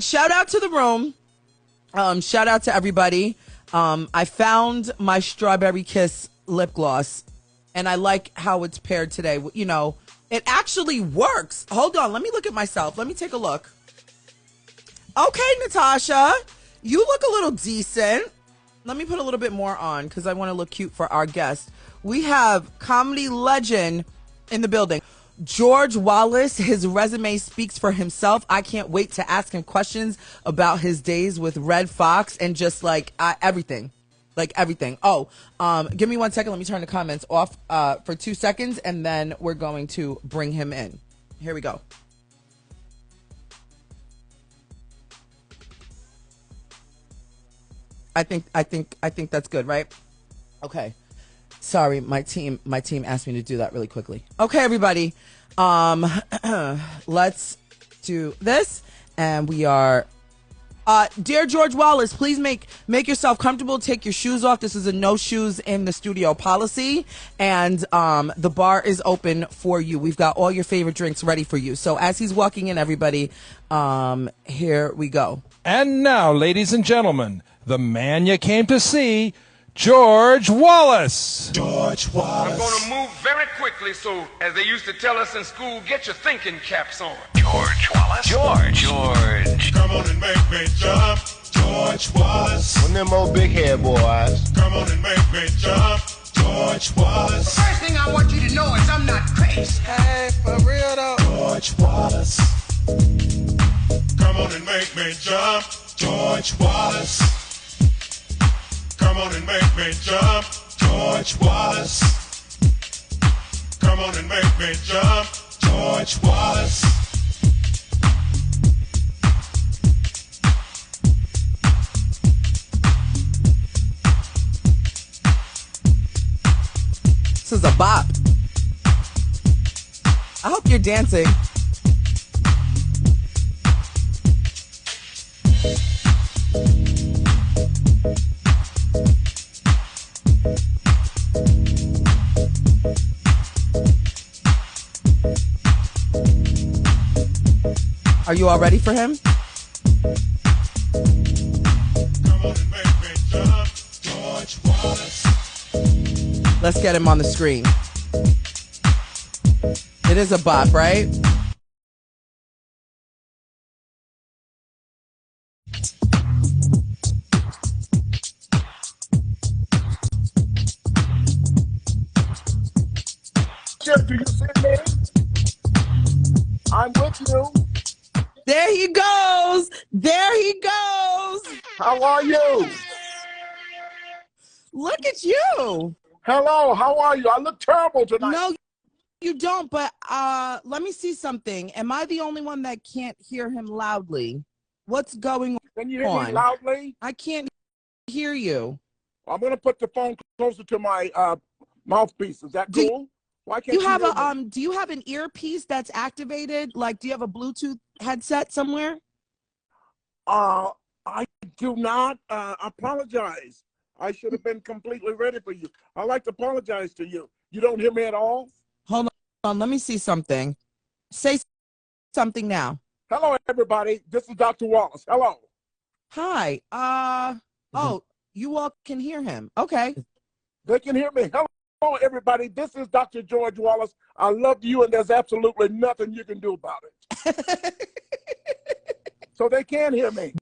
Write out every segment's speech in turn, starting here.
shout out to the room. Shout out to everybody. I found my Strawberry Kiss lip gloss, and I like how it's paired today. You know, it actually works. Hold on, let me look at myself. Let me take a look. Okay, Natasha, you look a little decent. Let me put a little bit more on because I want to look cute for our guest. We have comedy legend in the building. George Wallace, his resume speaks for himself. I can't wait to ask him questions about his days with Red Fox and just like everything. Like everything. Oh, give me 1 second. Let me turn the comments off for 2 seconds, and then we're going to bring him in. Here we go. I think that's good, right? Okay. Sorry, my team asked me to do that really quickly. Okay, everybody. Let's do this. And we are dear George Wallace, please make yourself comfortable. Take your shoes off. This is a no shoes in the studio policy, and the bar is open for you. We've got all your favorite drinks ready for you. So as he's walking in, everybody, here we go. And now, ladies and gentlemen, the man you came to see, George Wallace. George Wallace. I'm going to move very quickly, so as they used to tell us in school, get your thinking caps on. George Wallace. George. Come on and make me jump. George Wallace. One of them old big head boys. Come on and make me jump. George Wallace. First thing I want you to know is I'm not crazy. Hey, for real though. George Wallace. Come on and make me jump. George Wallace. Come on and make me jump. George Wallace. Come on and make me jump. George Wallace. This is a bop. I hope you're dancing. Are you all ready for him? Come on and make me jump. George Wallace. Let's get him on the screen. It is a bop, right? Chip, do you see me? I'm with you. There he goes. There he goes. How are you? Look at you. Hello, how are you? I look terrible tonight. No, you don't, but let me see something. Am I the only one that can't hear him loudly? What's going Can you hear on? me loudly? I can't hear you. I'm going to put the phone closer to my mouthpiece. Is that cool? Why can't You have hear a me? do you have an earpiece that's activated? Like, do you have a Bluetooth headset somewhere? I do not apologize. I should have been completely ready for you. I'd like to apologize to you. You don't hear me at all? Hold on, let me see something. Say something now. Hello, everybody. This is Dr. Wallace. Hello. Hi. Oh, you all can hear him. Okay. They can hear me. Hello, everybody. This is Dr. George Wallace. I love you, and there's absolutely nothing you can do about it. So they can hear me.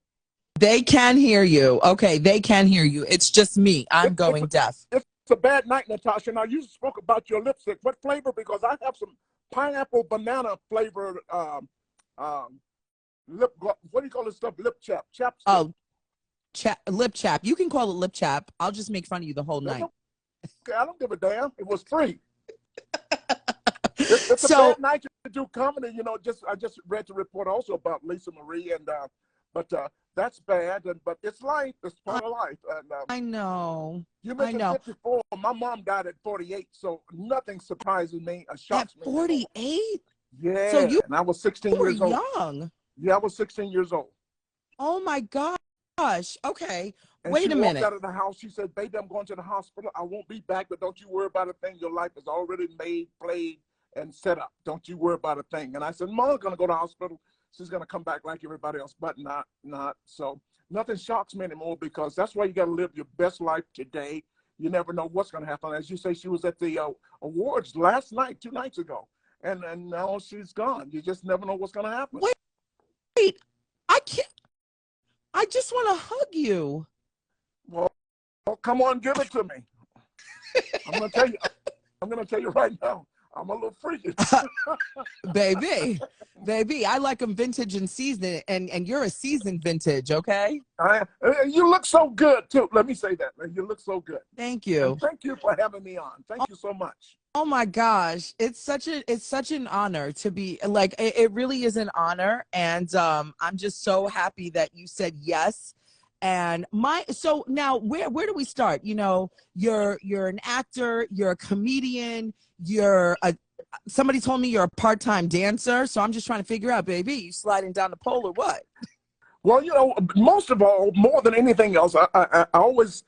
They can hear you. Okay, they can hear you. It's just me. I'm going deaf. It's a bad night, Natasha. Now, you spoke about your lipstick. What flavor? Because I have some pineapple banana flavored lip, what do you call this stuff? Lip chap. Chapstick. Oh, lip chap. You can call it lip chap. I'll just make fun of you the whole night. Okay, I don't give a damn. It was free. It's a So- bad night to do comedy. You know, I just read the report also about Lisa Marie, and but that's bad. But it's life. It's part of life. And I know. you mentioned 54. My mom died at 48, so nothing surprises me or At shocks me. 48? Yeah. So you and I was 16 were years old. young. Yeah, I was 16 years old. Oh my gosh. Okay. And Wait she a walked minute. out of the house. She said, "Baby, I'm going to the hospital. I won't be back, but don't you worry about a thing. Your life is already made, played, and set up. Don't you worry about a thing." And I said, "Mom, I'm going to go to the hospital." she's gonna come back like everybody else, but not. So nothing shocks me anymore because that's why you got to live your best life today. You never know what's gonna happen. As you say, she was at the awards last night, 2 nights ago, and now she's gone. You just never know what's gonna happen. Wait, I can't. I just want to hug you. Well, come on, give it to me. I'm gonna tell you. I'm gonna tell you right now. I'm a little freaky. baby, I like them vintage and seasoned, and you're a seasoned vintage, okay? You look so good too. Let me say that. You look so good. Thank you. And thank you for having me on. Thank you so much. Oh my gosh, it's such an honor to be like. It really is an honor, and I'm just so happy that you said yes. And so now where do we start? You know, you're an actor, you're a comedian, somebody told me you're a part-time dancer, so I'm just trying to figure out, baby, you sliding down the pole or what? Well, you know, most of all, more than anything else, I always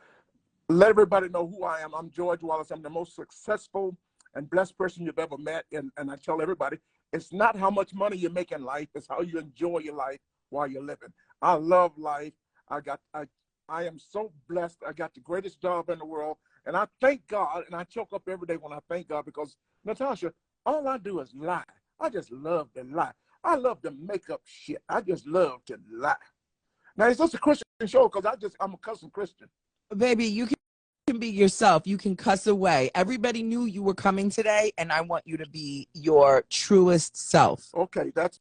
let everybody know who I am. I'm George Wallace. I'm the most successful and blessed person you've ever met, and I tell everybody, it's not how much money you make in life, it's how you enjoy your life while you're living. I love life. I am so blessed. I got the greatest job in the world, and I thank God, and I choke up every day when I thank God because, Natasha, all I do is lie. I just love to lie. I love to make up shit. I just love to lie. Now, it's just a Christian show because I'm a cussing Christian. Baby, you can be yourself. You can cuss away. Everybody knew you were coming today, and I want you to be your truest self. Okay, that's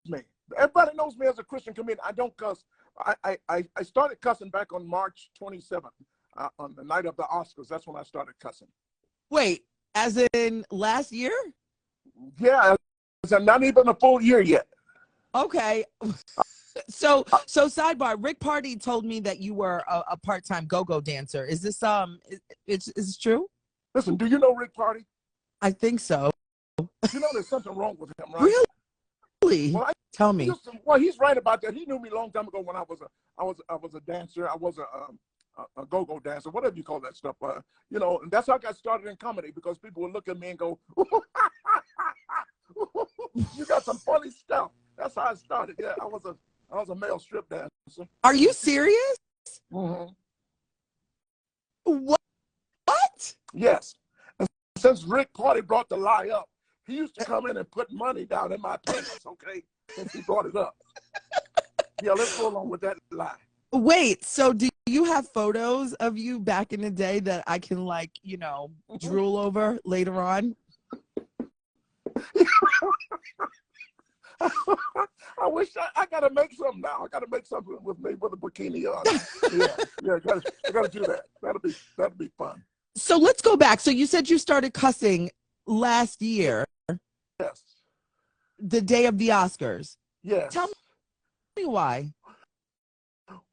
me. Everybody knows me as a Christian comedian. I don't cuss. I started cussing back on March 27th, on the night of the Oscars. That's when I started cussing. Wait, as in last year? Yeah, it's not even a full year yet. Okay. So sidebar, Rick Party told me that you were a part-time go-go dancer. Is this is this true? Listen, do you know Rick Party? I think so. You know there's something wrong with him, right? Really? Well, Tell me. Well, he's right about that. He knew me a long time ago when I was a dancer. I was a go-go dancer, whatever you call that stuff. You know, and that's how I got started in comedy because people would look at me and go, "You got some funny stuff." That's how I started. Yeah, I was a male strip dancer. Are you serious? Mm-hmm. What? Yes. And since Rick Party brought the lie up, he used to come in and put money down in my pants, okay? Since he brought it up. Yeah, let's go along with that lie. Wait, so do you have photos of you back in the day that I can, like, you know, drool over later on? I wish I gotta make something now. I gotta make something with me with a bikini on. Yeah, I gotta do that. That'll be fun. So let's go back. So you said you started cussing last year. Yes. The day of the Oscars. Yes. Tell me why.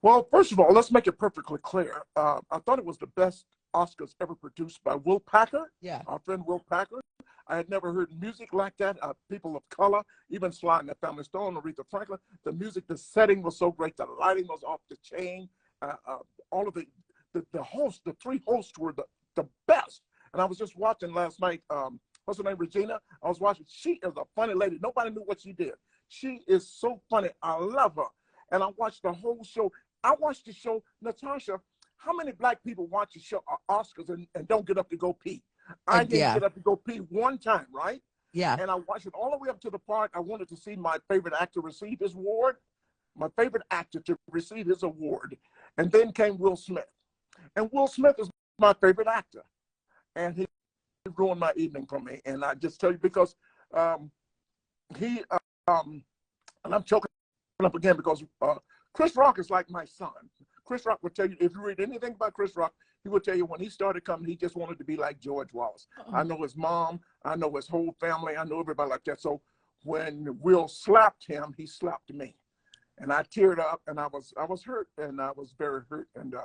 Well, first of all, let's make it perfectly clear. I thought it was the best Oscars ever produced by Will Packer. Yeah. Our friend Will Packer. I had never heard music like that. People of color, even Sly and the Family Stone, Aretha Franklin. The music, the setting was so great. The lighting was off the chain. All of the hosts, the 3 hosts were the best. And I was just watching last night. What's her name? Regina. I was watching. She is a funny lady. Nobody knew what she did. She is so funny. I love her. And I watched the whole show. I watched the show. Natasha, how many black people watch the show Oscars and don't get up to go pee? I didn't get up to go pee one time, right? Yeah. And I watched it all the way up to the part I wanted to see my favorite actor receive his award. My favorite actor to receive his award. And then came Will Smith. And Will Smith is my favorite actor. And he ruined my evening for me. And I just tell you because and I'm choking up again because Chris Rock is like my son. Chris Rock would tell you, if you read anything about Chris Rock, he would tell you when he started coming, he just wanted to be like George Wallace. I know his mom. I know his whole family. I know everybody like that. So when Will slapped him, he slapped me. And I teared up and I was hurt and I was very hurt. And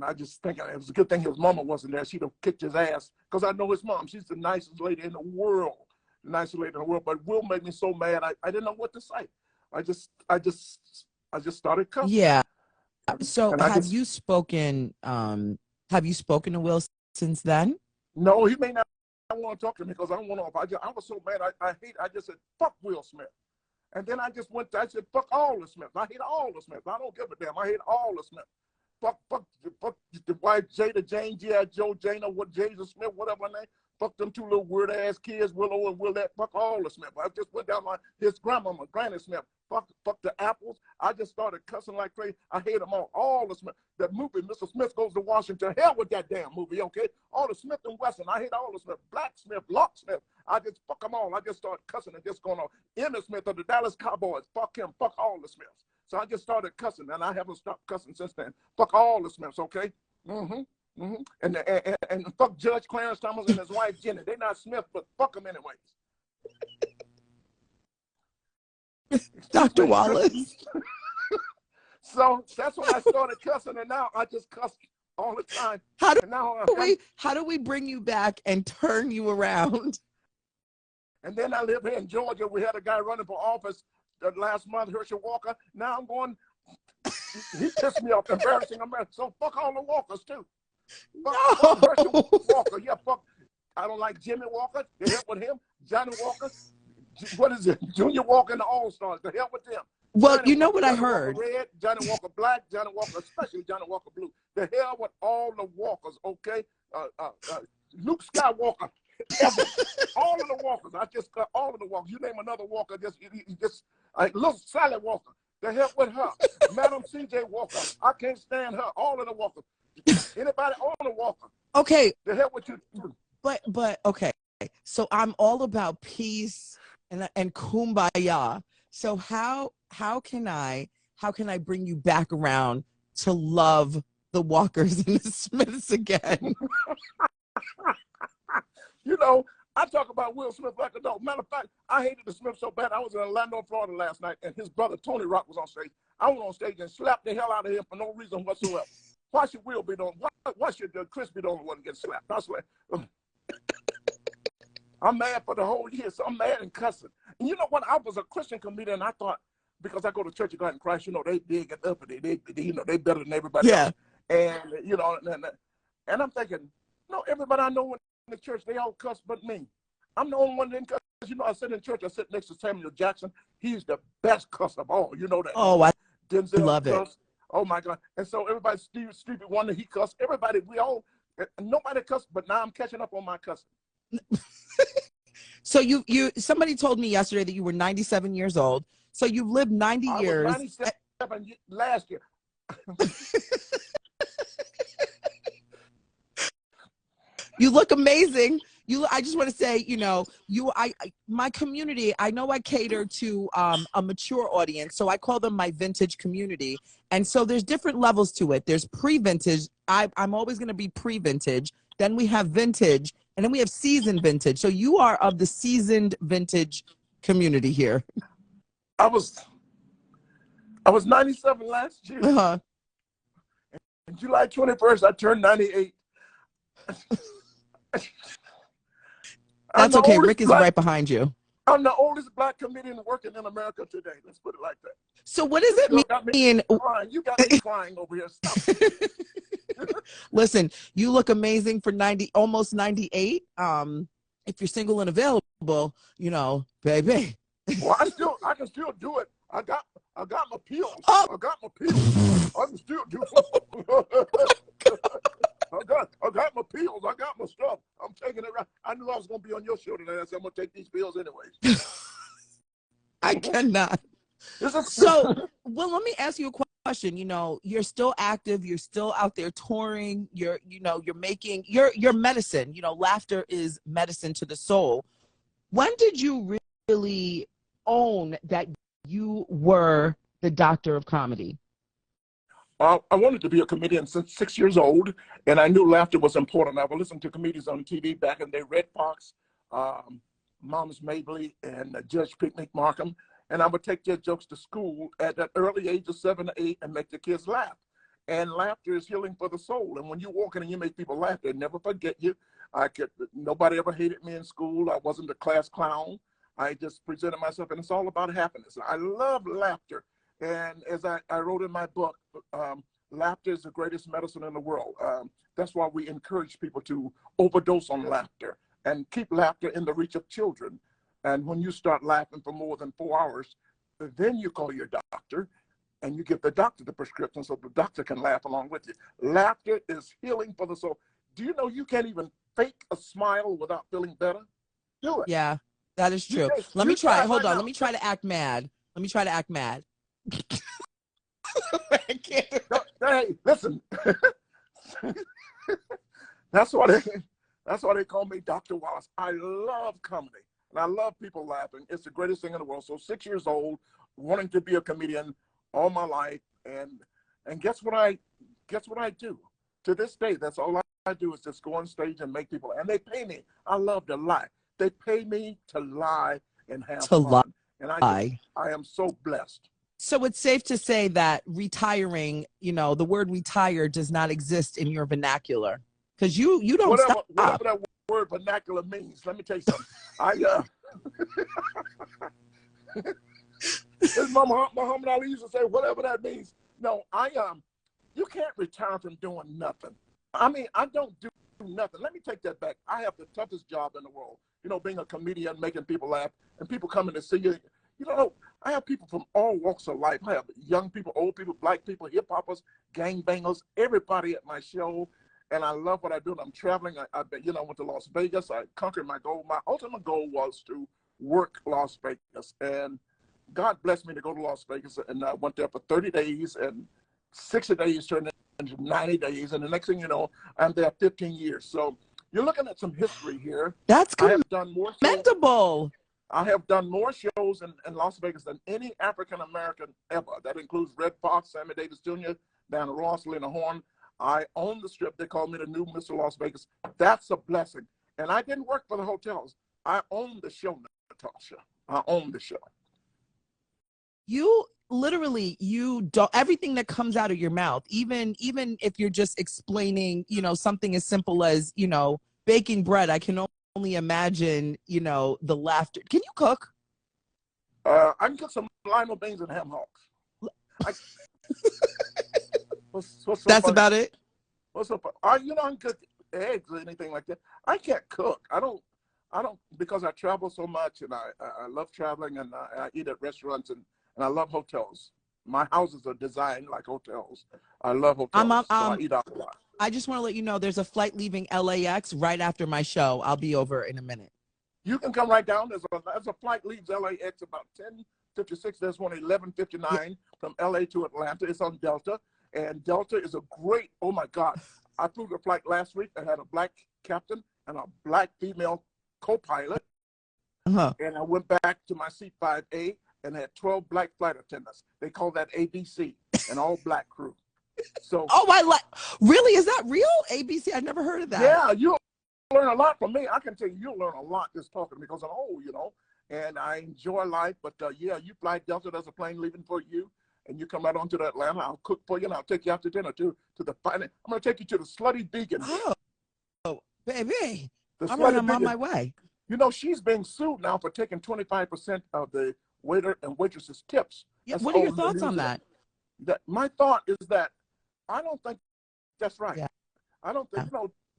I just think it was a good thing his mama wasn't there. She'd have kicked his ass because I know his mom. She's the nicest lady in the world. The nicest lady in the world. But Will made me so mad. I didn't know what to say. I just started cussing. Yeah. So have you spoken to Will since then? No, he may not want to talk to me because I went off. I was so mad. I just said, fuck Will Smith. And then I just went, I said, fuck all the Smiths. I hate all the Smiths. I don't give a damn. I hate all the Smiths. Fuck the wife, Jada Jane, G.I. Joe, Jana, what, Jada Smith, whatever her name. Fuck them two little weird ass kids, Willow and Willette. Fuck all the Smith. I just went down his grandmama, Granny Smith. Fuck the apples. I just started cussing like crazy. I hate them all the Smith. That movie, Mr. Smith Goes to Washington. Hell with that damn movie, okay? All the Smith and Wesson. I hate all the Smith. Black Smith, Locksmith. I just fuck them all. I just started cussing and just going on. Emmitt Smith of the Dallas Cowboys. Fuck him. Fuck all the Smiths. So I just started cussing, and I haven't stopped cussing since then. Fuck all the Smiths, okay? And fuck Judge Clarence Thomas and his wife Jenny. They're not Smith, but fuck them anyways. Dr. Wallace. So that's when I started cussing, and now I just cuss all the time. How do we bring you back and turn you around? And then I live here in Georgia. We had a guy running for office last month, Herschel Walker. Now I'm going, he pissed me off, embarrassing America. So fuck all the Walkers too. Fuck Herschel Walker. Yeah, fuck. I don't like Jimmy Walker. The hell with him. Johnny Walker. What is it? Junior Walker and the All-Stars. The hell with them. Well, Johnny you know Walker, what I Johnny heard. Walker Red, Johnny Walker Black, Johnny Walker, especially Johnny Walker Blue. The hell with all the Walkers, okay? Luke Skywalker. All of the Walkers. I just got all of the Walkers. You name another Walker, just little Sally Walker. The hell with her. Madam C.J. Walker. I can't stand her. All of the Walkers. Anybody on the Walker. Okay. The hell with you. But okay. So I'm all about peace and kumbaya. So how can I bring you back around to love the Walkers and the Smiths again? You know, I talk about Will Smith like a dog. Matter of fact, I hated the Smiths so bad. I was in Orlando, Florida last night, and his brother Tony Rock was on stage. I went on stage and slapped the hell out of him for no reason whatsoever. Why should Will be the why should Chris be the only one to get slapped? I swear. I'm mad for the whole year, so I'm mad and cussing. And you know what? I was a Christian comedian. I thought, because I go to Church of God in Christ, you know, they big and uppity. They you know, they better than everybody else. And, you know, and I'm thinking, no, everybody I know in the church, they all cuss but me. I'm the only one that didn't cuss. You know, I sit in church, I sit next to Samuel Jackson. He's the best cuss of all. You know that. Oh, I Denzel love cuss. it. Oh, my God. And so everybody, Stevie Wonder, he cussed. Everybody, nobody cussed, but now I'm catching up on my cussing. So somebody told me yesterday that you were 97 years old. So you've lived 90 years. I was 97 last year. You look amazing. I just want to say, you know, my community, I know I cater to a mature audience, so I call them my vintage community. And so there's different levels to it. There's pre-vintage. I'm always going to be pre-vintage. Then we have vintage, and then we have seasoned vintage. So you are of the seasoned vintage community here. I was 97 last year. Uh-huh. And July 21st, I turned 98. That's okay. Rick is right behind you. I'm the oldest black comedian working in America today. Let's put it like that. So what does it mean? You got me crying over here. Stop. Listen, you look amazing for almost 98. If you're single and available, you know, baby. Well, I can still do it. I got my pills. Oh. I got my pills. I can still do it. I got my pills. I got my stuff. I'm taking it right. I knew I was going to be on your show today. I said, I'm going to take these pills anyways. I cannot. So, well, let me ask you a question. You know, you're still active. You're still out there touring. You're making your medicine. You know, laughter is medicine to the soul. When did you really own that you were the doctor of comedy? I wanted to be a comedian since 6 years old, and I knew laughter was important. I would listen to comedians on TV back in the day, Red Fox, Moms Mabley, and Judge Picnic Markham, and I would take their jokes to school at that early age of 7 or 8 and make the kids laugh. And laughter is healing for the soul. And when you walk in and you make people laugh, they never forget you. Nobody ever hated me in school. I wasn't a class clown. I just presented myself, and it's all about happiness. I love laughter. And as I wrote in my book, laughter is the greatest medicine in the world. That's why we encourage people to overdose on laughter and keep laughter in the reach of children. And when you start laughing for more than 4 hours, Then you call your doctor and you give the doctor the prescription so the doctor can laugh along with you. Laughter is healing for the soul. Do you know you can't even fake a smile without feeling better? Do it. Yeah, that is true. Let me try. Hold on. Let me try to act mad. Let me try to act mad. I can't. Hey, listen. That's why they call me Dr. Wallace. I love comedy and I love people laughing. It's the greatest thing in the world. So 6 years old, wanting to be a comedian all my life, and guess what I do to this day? That's all I do is just go on stage and make people, and they pay me. I love to lie. They pay me to lie and have fun, and I am so blessed. So it's safe to say that retiring, the word retire does not exist in your vernacular, because you don't stop. Whatever that word vernacular means. Let me tell you something. As Muhammad Ali used to say, whatever that means. No, you can't retire from doing nothing. I mean, I don't do nothing. Let me take that back. I have the toughest job in the world. Being a comedian, making people laugh, and people coming to see you. I have people from all walks of life. I have young people, old people, black people, hip hoppers, gangbangers, everybody at my show. And I love what I do. I'm traveling. I went to Las Vegas. I conquered my goal. My ultimate goal was to work Las Vegas. And God blessed me to go to Las Vegas. And I went there for 30 days, and 60 days turned into 90 days. And the next thing you know, I'm there 15 years. So you're looking at some history here. That's commendable. I have done more shows in Las Vegas than any African American ever. That includes Red Fox, Sammy Davis Jr., Diana Ross, Lena Horne. I own the Strip. They call me the new Mr. Las Vegas. That's a blessing. And I didn't work for the hotels. I own the show, Natasha. I own the show. You literally, everything that comes out of your mouth, even if you're just explaining, something as simple as, baking bread, I can only imagine, the laughter. Can you cook? I can cook some lima beans and ham hocks. What's so That's funny? about it? What's up? I can cook eggs or anything like that. I can't cook. I don't, because I travel so much, and I love traveling, and I eat at restaurants, and I love hotels. My houses are designed like hotels. I love hotels, so I eat out a lot. I just want to let you know there's a flight leaving LAX right after my show. I'll be over in a minute. You can come right down. There's a flight leaves LAX about 10:56. There's one 11:59 from LA to Atlanta. It's on Delta. And Delta is a great, oh my God. I flew the flight last week. I had a black captain and a black female co-pilot. And I went back to my seat 5A and had 12 black flight attendants. They call that ABC, an all black crew. So really? Is that real? ABC? I've never heard of that. Yeah, you'll learn a lot from me. I can tell you, you'll learn a lot just talking because I'm old, and I enjoy life. But yeah, you fly Delta, there's a plane leaving for you, and you come right on to Atlanta. I'll cook for you, and I'll take you out to dinner to the finest. I'm going to take you to the Slutty Vegan. Oh, baby. I'm on my way. She's being sued now for taking 25% of the waiter and waitress's tips. Yeah, what are your thoughts on that? My thought is that I don't think that's right. Yeah. I don't think,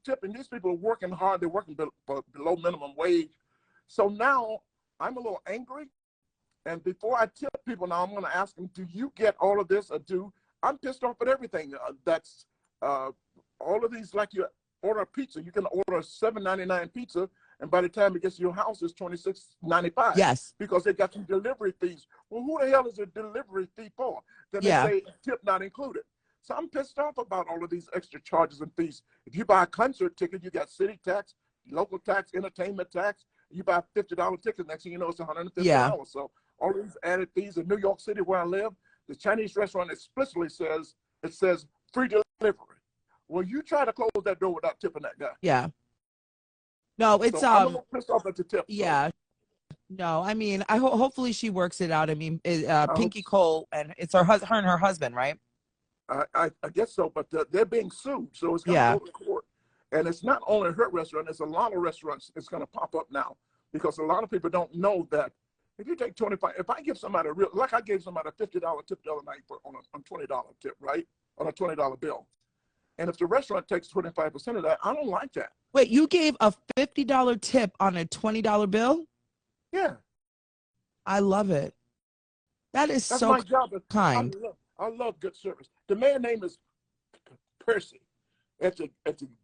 tipping, these people are working hard. They're working below minimum wage. So now I'm a little angry. And before I tip people now, I'm going to ask them, do you get all of this or I'm pissed off at everything. That's all of these, like you order a pizza, you can order a $7.99 pizza, and by the time it gets to your house, it's $26.95. Yes. Because they got some delivery fees. Well, who the hell is a delivery fee for? Then they say tip not included. So I'm pissed off about all of these extra charges and fees. If you buy a concert ticket, you got city tax, local tax, entertainment tax. You buy a $50 ticket, next thing you know, it's $150. Yeah. So all these added fees in New York City where I live, the Chinese restaurant explicitly says, free delivery. Well, you try to close that door without tipping that guy. Yeah. No, it's I'm a little pissed off at the tip. Yeah. No, I mean, hopefully she works it out. I mean, Pinky Cole, and it's her and her husband, right? I guess so, but they're being sued, so it's going to go to court. And it's not only her restaurant; there's a lot of restaurants that's going to pop up now because a lot of people don't know that if you take 25, if I give somebody I gave somebody a $50 tip the other night on a $20 tip, right, on a $20 bill, and if the restaurant takes 25% of that, I don't like that. Wait, you gave a $50 tip on a $20 bill? Yeah. I love it. That is That's so my job. kind. I love good service. The man's name is Percy at the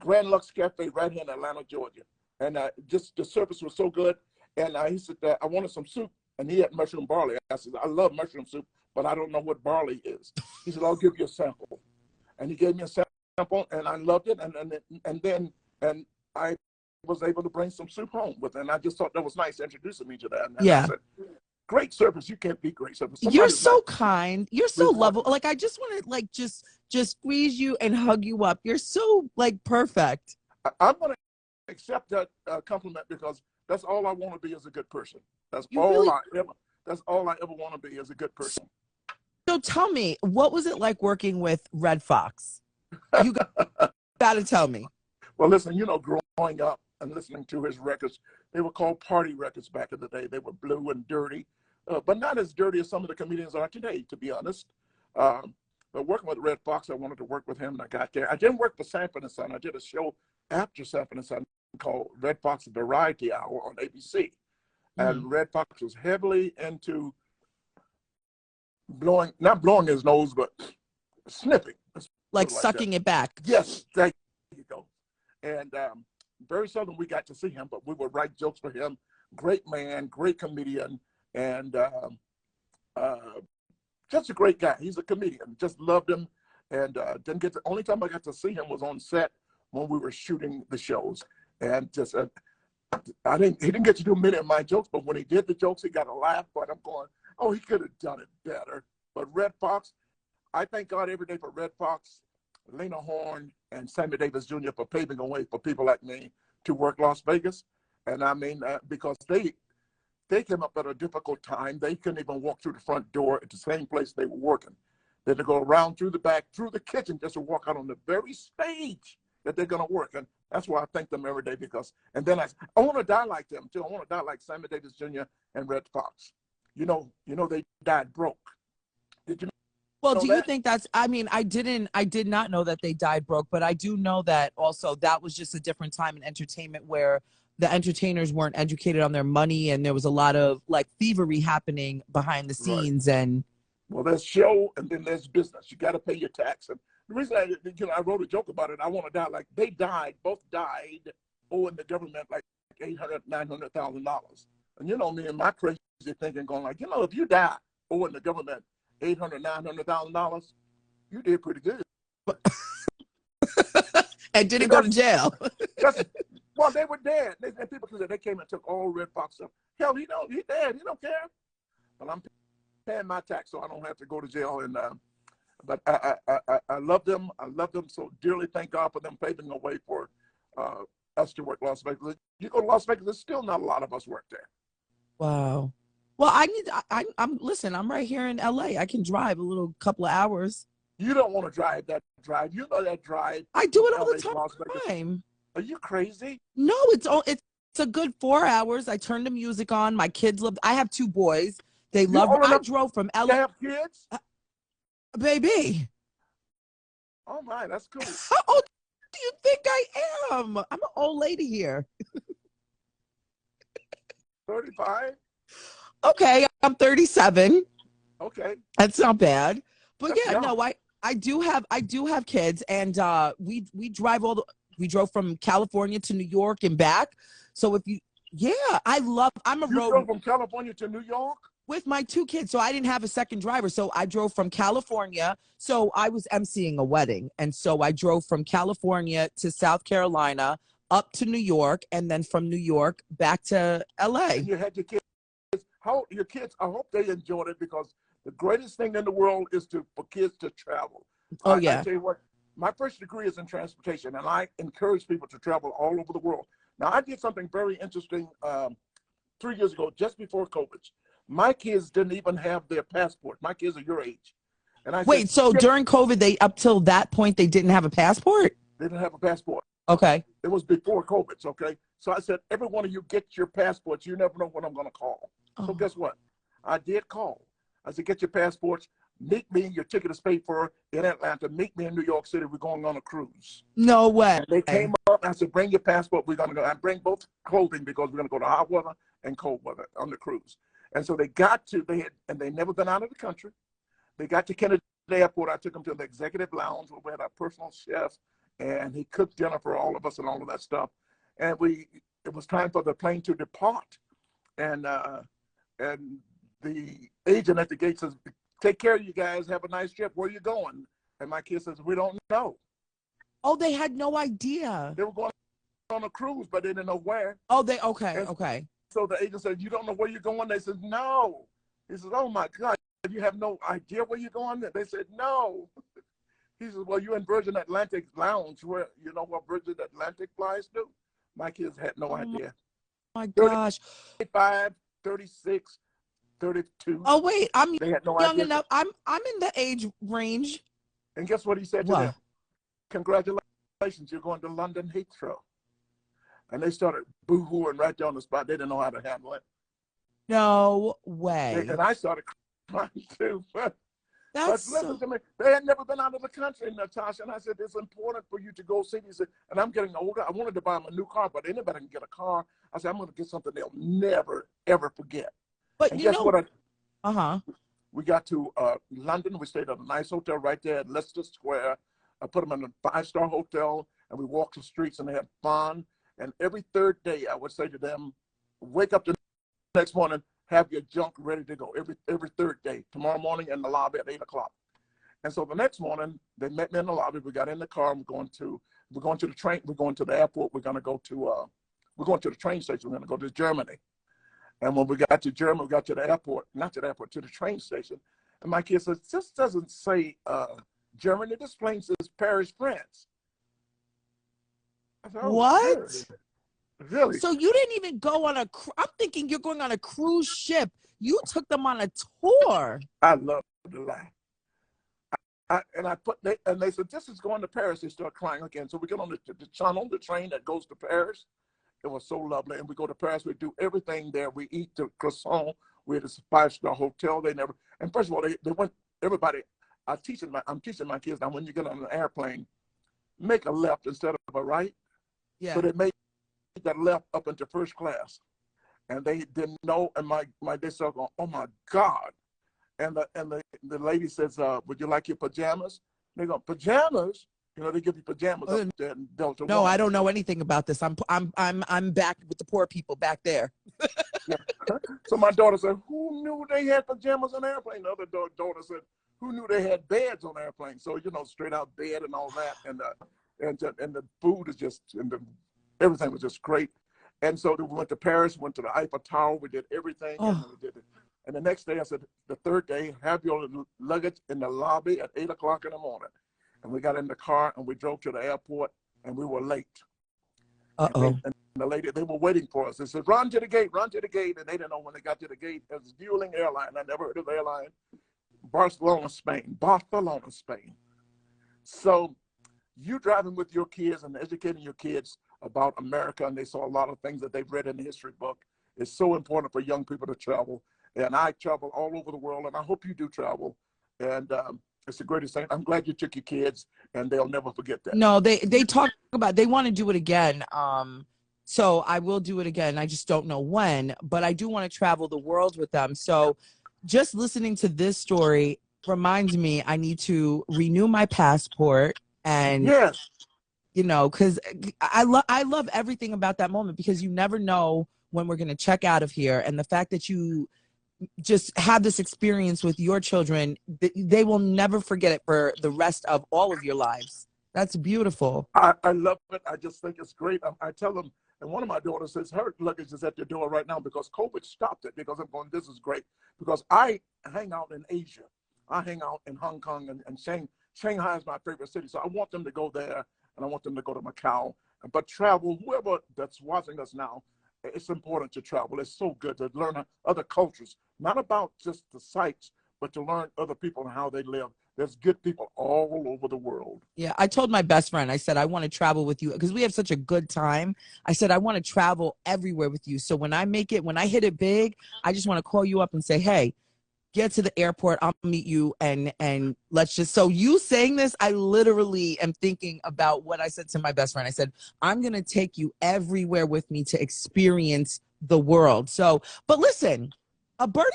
Grand Lux Cafe right here in Atlanta, Georgia. And just the service was so good. And he said that I wanted some soup, and he had mushroom barley. I said, I love mushroom soup, but I don't know what barley is. He said, I'll give you a sample. And he gave me a sample, and I loved it. And then I was able to bring some soup home with it. And I just thought that was nice introducing me to that. And Yeah. I said, great service. You can't beat great service. You're Somebody's so like, kind. You're so lovable. Like, I just want to like just squeeze you and hug you up. You're so like perfect. I'm going to accept that compliment because that's all I want to be as a good person. That's You all really- that's all I ever want to be as a good person. So tell me, what was it like working with Red Fox? You got to tell me. Well, listen, you know, growing up and listening to his records, they were called party records back in the day. They were blue and dirty, but not as dirty as some of the comedians are today, to be honest. But working with Red Fox, I wanted to work with him, and I got there. I didn't work for Sanford and Son. I did a show after Sanford and Son called Red Fox Variety Hour on ABC. And Red Fox was heavily into not blowing his nose, but sniffing. Like sucking it back. Yes, there you go. And very seldom we got to see him, but we would write jokes for him. Great man, great comedian, and just a great guy. He's a comedian. Just loved him, and didn't get the only time I got to see him was on set when we were shooting the shows. And just he didn't get to do many of my jokes, but when he did the jokes, he got a laugh. But I'm going, oh, he could have done it better. But Red Fox, I thank God every day for Red Fox, Lena Horne, and Sammy Davis Jr. for paving a way for people like me to work Las Vegas. And I mean, because they came up at a difficult time. They couldn't even walk through the front door at the same place they were working. They had to go around through the back, through the kitchen, just to walk out on the very stage that they're going to work. And that's why I thank them every day and then I want to die like them too. I want to die like Sammy Davis Jr. and Red Fox. You know, they died broke. Did you know? Well, do you think that's, I mean, I did not know that they died broke, but I do know that also that was just a different time in entertainment where the entertainers weren't educated on their money and there was a lot of like thievery happening behind the scenes. Right. And well, there's show and then there's business. You got to pay your tax. And the reason I wrote a joke about it, I want to die like they both died owing the government like $800,000, $900,000. And you know me and my crazy thinking going like, if you die owing the government $800,000, $900,000, you did pretty good. And didn't go to jail. Well, they were dead. And people said they came and took all Red Fox stuff. Hell, he dead. He don't care. But I'm paying my tax, so I don't have to go to jail. And but I love them. I love them so dearly. Thank God for them paving the way for us to work Las Vegas. You go to Las Vegas, there's still not a lot of us work there. Wow. Well, listen, I'm right here in LA. I can drive a couple of hours. You don't want to drive that drive. You know that drive. I do it all the time. Are you crazy? No, it's a good 4 hours. I turn the music on. My kids love. I have 2 boys. They love. I drove from LA. You have kids? Baby. Oh my, that's cool. How old do you think I am? I'm an old lady here. 35. Okay, I'm 37. Okay. That's not bad. But That's yeah, young. no, I do have kids, and we drive we drove from California to New York and back. So I'm a road. You drove from California to New York? With my 2 kids, so I didn't have a second driver. So I drove from California. So I was emceeing a wedding, and so I drove from California to South Carolina, up to New York, and then from New York back to LA. And you had your kids. How your kids? I hope they enjoyed it because the greatest thing in the world is for kids to travel. Oh, I tell you what, my first degree is in transportation, and I encourage people to travel all over the world. Now, I did something very interesting 3 years ago, just before COVID. My kids didn't even have their passport. My kids are your age. And I Wait, so during COVID, up till that point, they didn't have a passport? They didn't have a passport. Okay. It was before COVID, okay? So I said, every one of you get your passports. You never know what I'm going to call. So guess what? I did call. I said, get your passports. Meet me. Your ticket is paid for in Atlanta. Meet me in New York City. We're going on a cruise. No way. And they came up. And I said, bring your passport. We're going to go. I bring both clothing because we're going to go to hot weather and cold weather on the cruise. And so they got to, they never been out of the country. They got to Kennedy Airport. I took them to the executive lounge where we had our personal chef, and he cooked dinner for all of us and all of that stuff. And it was time for the plane to depart. And the agent at the gate says, "Take care of you guys. Have a nice trip. Where are you going?" And my kid says, "We don't know." Oh, they had no idea. They were going on a cruise, but they didn't know where. Oh, okay. So the agent said, "You don't know where you're going?" They said, "No." He says, "Oh my God, you have no idea where you're going?" They said, "No." He says, "Well, you're in Virgin Atlantic Lounge, where you know what Virgin Atlantic flies do." My kids had no idea. My gosh. 35, 36, 32. Oh wait, I'm They had no young idea. enough. I'm in the age range. And guess what he said to What? them? "Congratulations, you're going to London Heathrow." And they started boo-hooing right there on the spot. They didn't know how to handle it. No way. And I started crying too. But That's listen to me. They had never been out of the country, Natasha. And I said, "It's important for you to go see." He said, and I'm getting older. I wanted to buy them a new car, but anybody can get a car. I said, "I'm going to get something they'll never, ever forget." But And you guess know, what? We got to London. We stayed at a nice hotel right there at Leicester Square. I put them in a 5-star hotel, and we walked the streets, and they had fun. And every third day, I would say to them, "Wake up the next morning, have your junk ready to go." Every third day, tomorrow morning in the lobby at 8 o'clock. And so the next morning, they met me in the lobby. We got in the car. We're going to the train. We're going to the airport. We're going to the train station. We're going to go to Germany. And when we got to Germany, we got to the airport, not to the airport, to the train station. And my kid says, "This doesn't say Germany. This plane says Paris, France." I said, "Oh, what? Really? So you didn't even go on I'm thinking you're going on a cruise ship. You took them on a tour. I love to lie. And they said, "This is going to Paris." They start crying again. So we get on the train that goes to Paris. It was so lovely. And we go to Paris. We do everything there. We eat the croissant. We're at this 5-star hotel. And first of all, they went, everybody, I'm teaching my kids now, when you get on an airplane, make a left instead of a right. Yeah. So they made that left up into first class. And they didn't know. And they started going, "Oh my God." And the lady says, "Would you like your pajamas?" They go, "Pajamas?" You know, they give you pajamas up there in Delta. No, 1. I don't know anything about this. I'm back with the poor people back there. Yeah. So my daughter said, "Who knew they had pajamas on airplane?" The other daughter said, "Who knew they had beds on airplanes?" So, you know, straight out bed and all that. And the food is just, everything was just great. And so we went to Paris, went to the Eiffel Tower. We did everything. Oh. And we did it. And the next day I said, the third day, have your luggage in the lobby at 8 o'clock in the morning. And we got in the car and we drove to the airport and we were late. Uh-oh. And the lady, they were waiting for us. They said, run to the gate. And they didn't know when they got to the gate. It was Vueling Airline. I never heard of the airline. Barcelona, Spain. So you driving with your kids and educating your kids about America, and they saw a lot of things that they've read in the history book. It's so important for young people to travel. And I travel all over the world, and I hope you do travel. And it's the greatest thing. I'm glad you took your kids, and they'll never forget that. No, they talk about, they want to do it again. So I will do it again. I just don't know when, but I do want to travel the world with them. So just listening to this story reminds me I need to renew my passport. And yes, you know, because I love everything about that moment, because you never know when we're going to check out of here. And the fact that you just have this experience with your children, they will never forget it for the rest of all of your lives. That's beautiful. I love it. I just think it's great. I tell them, and one of my daughters says her luggage is at the door right now because COVID stopped it, because I'm going, this is great. Because I hang out in Asia. I hang out in Hong Kong and Shanghai is my favorite city. So I want them to go there, and I want them to go to Macau. But travel, whoever that's watching us now, it's important to travel. It's so good to learn other cultures, not about just the sights, but to learn other people and how they live. There's good people all over the world. Yeah, I told my best friend, I said, I want to travel with you because we have such a good time. I said, I want to travel everywhere with you. So when I hit it big, I just want to call you up and say, hey, get to the airport. I'll meet you. And let's just, so you saying this, I literally am thinking about what I said to my best friend. I said, I'm going to take you everywhere with me to experience the world. So, but listen, A birdie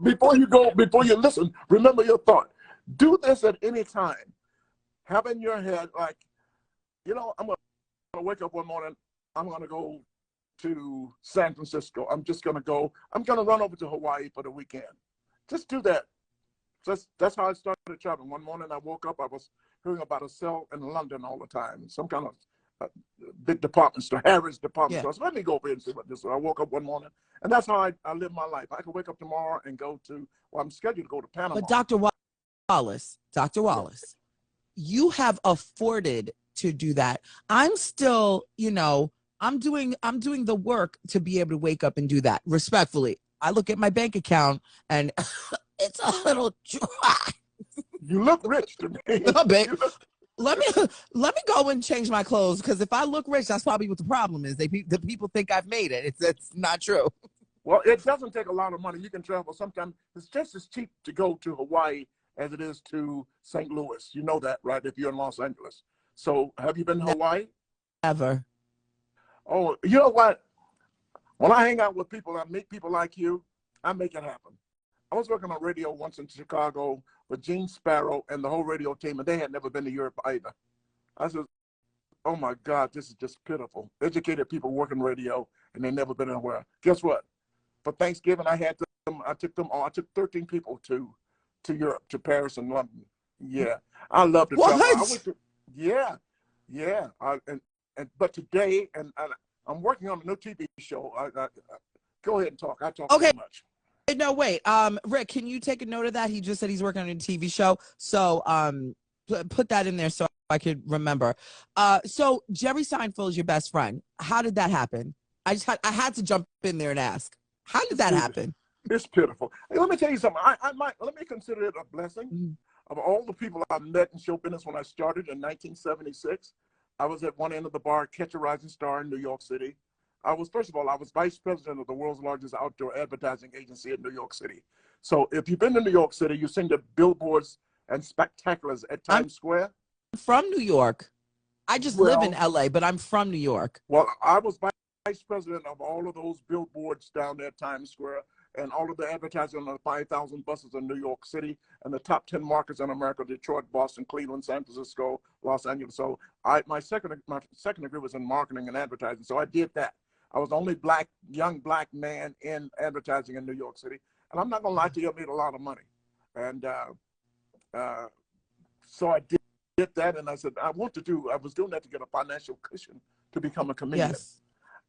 Before you listen, remember your thought. Do this at any time. Have in your head, like, I'm going to wake up one morning, I'm going to go to San Francisco. I'm going to run over to Hawaii for the weekend. Just do that. That's how I started traveling. One morning I woke up, I was hearing about a sale in London all the time, some kind of big department store, Harry's department store. So let me go over here and see what this is. I woke up one morning, and that's how I live my life. I could wake up tomorrow and I'm scheduled to go to Panama. But Dr. Wallace, you have afforded to do that. I'm still, I'm doing the work to be able to wake up and do that. Respectfully, I look at my bank account and it's a little dry. You look rich to me. No, babe. Let me go and change my clothes, because if I look rich, that's probably what the problem is. The people think I've made it. It's not true. Well, it doesn't take a lot of money. You can travel. Sometimes it's just as cheap to go to Hawaii as it is to St. Louis. You know that, right? If you're in Los Angeles. So have you been to Hawaii? Never. Oh, you know what? When I hang out with people, I meet people like you, I make it happen. I was working on radio once in Chicago with Gene Sparrow and the whole radio team, and they had never been to Europe either. I said, oh my God, this is just pitiful. Educated people working radio, and they've never been anywhere. Guess what? For Thanksgiving, I took them all. I took 13 people to Europe, to Paris and London. Yeah, I love to travel. I went to, yeah. But today, I'm working on a new TV show. Go ahead and talk. I talk too much. No, wait. Rick, can you take a note of that? He just said he's working on a TV show. So put that in there so I could remember. So Jerry Seinfeld is your best friend. How did that happen? I had to jump in there and ask. How did that happen? It's pitiful. Hey, let me tell you something. Let me consider it a blessing. Mm-hmm. Of all the people I met in show business when I started in 1976, I was at one end of the bar, Catch a Rising Star in New York City. I was vice president of the world's largest outdoor advertising agency in New York City. So if you've been to New York City, you've seen the billboards and spectaculars at Times Square. I'm from New York. I just live in LA, but I'm from New York. Well, I was vice president of all of those billboards down there at Times Square, and all of the advertising on the 5,000 buses in New York City, and the top 10 markets in America: Detroit, Boston, Cleveland, San Francisco, Los Angeles. So my second degree was in marketing and advertising. So I did that. I was the only young black man in advertising in New York City. And I'm not gonna lie to you, I made a lot of money. And so I did that, and I said, I was doing that to get a financial cushion to become a comedian. Yes.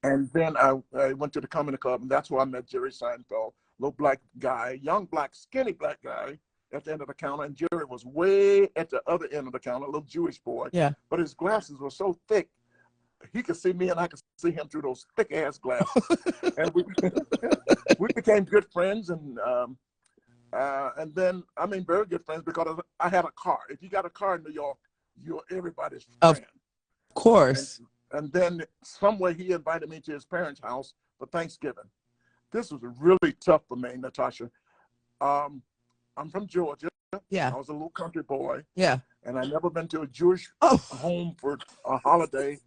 And then I went to the comedy club, and that's where I met Jerry Seinfeld, little black guy, young black, skinny black guy at the end of the counter. And Jerry was way at the other end of the counter, a little Jewish boy. Yeah. But his glasses were so thick, he could see me and I could see him through those thick ass glasses. And we became good friends, and then, very good friends, because I had a car. If you got a car in New York, you're everybody's friend. Of course. And then somewhere he invited me to his parents' house for Thanksgiving. This was really tough for me, Natasha. I'm from Georgia. Yeah. I was a little country boy. Yeah. And I never been to a Jewish home for a holiday.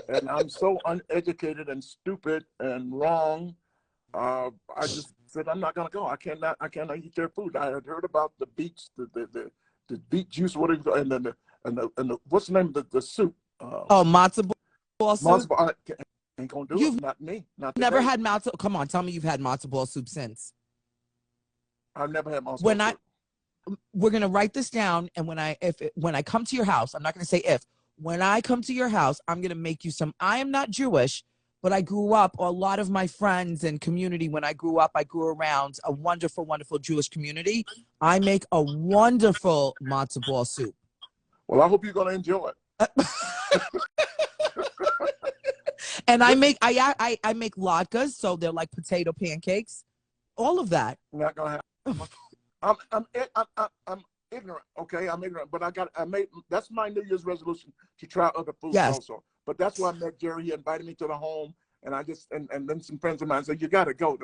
And I'm so uneducated and stupid and wrong. I just said, I'm not gonna go. I cannot eat their food. I had heard about the beets, the beet juice, and the what's the name of the soup? Matzo ball soup. I ain't gonna do it. Not me. Not today. Never had matzo. Come on, tell me you've had matzo ball soup since. I've never had matzo ball soup. We're gonna write this down, and when I come to your house, I'm not gonna say if. When I come to your house, I'm gonna make you some. I am not Jewish, but I grew up. A lot of my friends and community. When I grew up, I grew around a wonderful, wonderful Jewish community. I make a wonderful matzo ball soup. Well, I hope you're gonna enjoy it. And I make latkes, so they're like potato pancakes. All of that. Not gonna happen. I'm ignorant, okay? I'm ignorant, but that's my New Year's resolution, to try other foods also. But that's why I met Jerry. He invited me to the home, and I just and then some friends of mine said, you gotta go.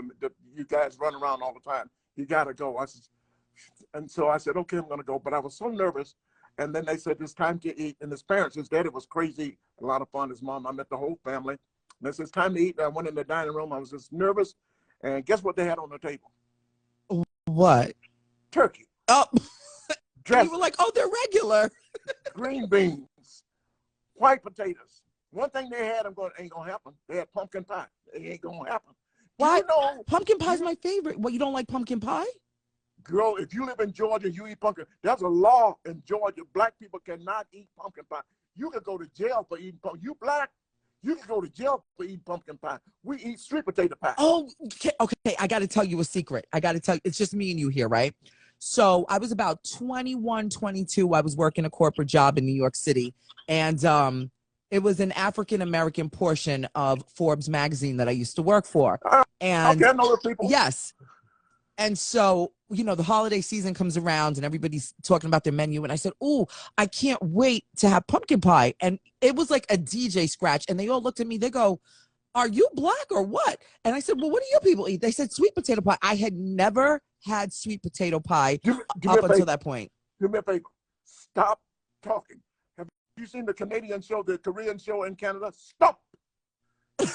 You guys run around all the time. You gotta go. So I said, okay, I'm gonna go. But I was so nervous. And then they said, it's time to eat. And his parents, his daddy was crazy, a lot of fun. His mom, I met the whole family. And they said, it's time to eat. And I went in the dining room. I was just nervous. And guess what they had on the table? What? Turkey, Oh, and dressing, you were like, oh, they're regular. green beans, white potatoes. One thing they had, ain't gonna happen. They had pumpkin pie. It ain't gonna happen. Why? You know, Pumpkin pie is my favorite. What, you don't like pumpkin pie? girl, if you live in Georgia, you eat pumpkin. There's a law in Georgia. Black people cannot eat pumpkin pie. You could go to jail for eating pumpkin. You black, you can go to jail for eating pumpkin pie. We eat sweet potato pie. Oh, okay. I got to tell you a secret. I got to tell you, it's just me and you here, right? So I was about 21, 22. I was working a corporate job in New York City. And it was an African-American portion of Forbes magazine that I used to work for. And Okay, I know the people. yes. And so, you know, the holiday season comes around and everybody's talking about their menu. And I said, oh, I can't wait to have pumpkin pie. And it was like a DJ scratch. And they all looked at me. They go, are you black or what? And I said, well, what do you people eat? They said sweet potato pie. I had never had sweet potato pie up until that point. Do me a favor. Stop talking. Have you seen the Canadian show, the Korean show in Canada? Stop. No.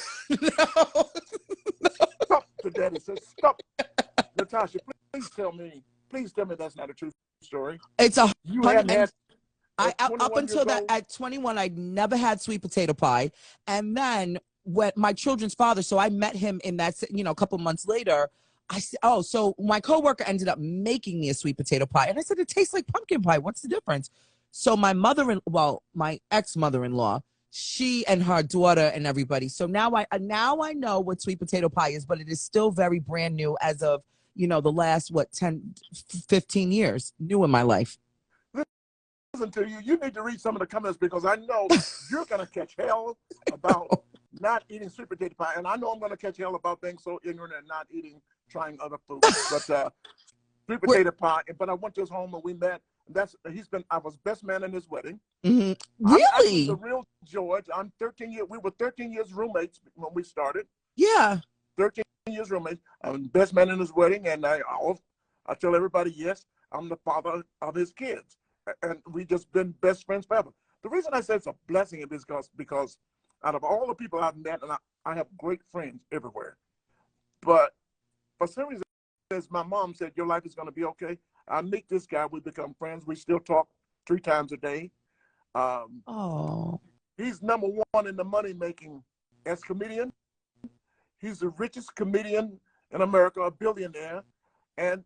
Stop. The daddy says, stop. Natasha, please tell me that's not a true story. It's a You hadn't had up until that at 21, I'd never had sweet potato pie. And then when my children's father, so I met him in that, you know, a couple months later, I said, oh, so my coworker ended up making me a sweet potato pie. And I said, it tastes like pumpkin pie. What's the difference? So my my ex-mother-in-law, she and her daughter and everybody. So now I know what sweet potato pie is, but it is still very brand new as of, you know, the last, 10, 15 years, new in my life. Listen to you. You need to read some of the comments because I know you're going to catch hell about not eating sweet potato pie. And I know I'm going to catch hell about being so ignorant and not trying other foods. But sweet potato pie. But I went to his home and we met. I was best man in his wedding. Mm-hmm. Really? I'm the real George. I'm 13 years. We were 13 years roommates when we started. Yeah. 13 years roommates. I'm best man in his wedding, and I tell everybody, yes, I'm the father of his kids, and we just been best friends forever. The reason I say it's a blessing is because out of all the people I've met, and I have great friends everywhere, but for some reason, as my mom said, your life is going to be okay. I meet this guy, we become friends. We still talk 3 times a day. He's number one in the money making as comedian. He's the richest comedian in America, a billionaire. And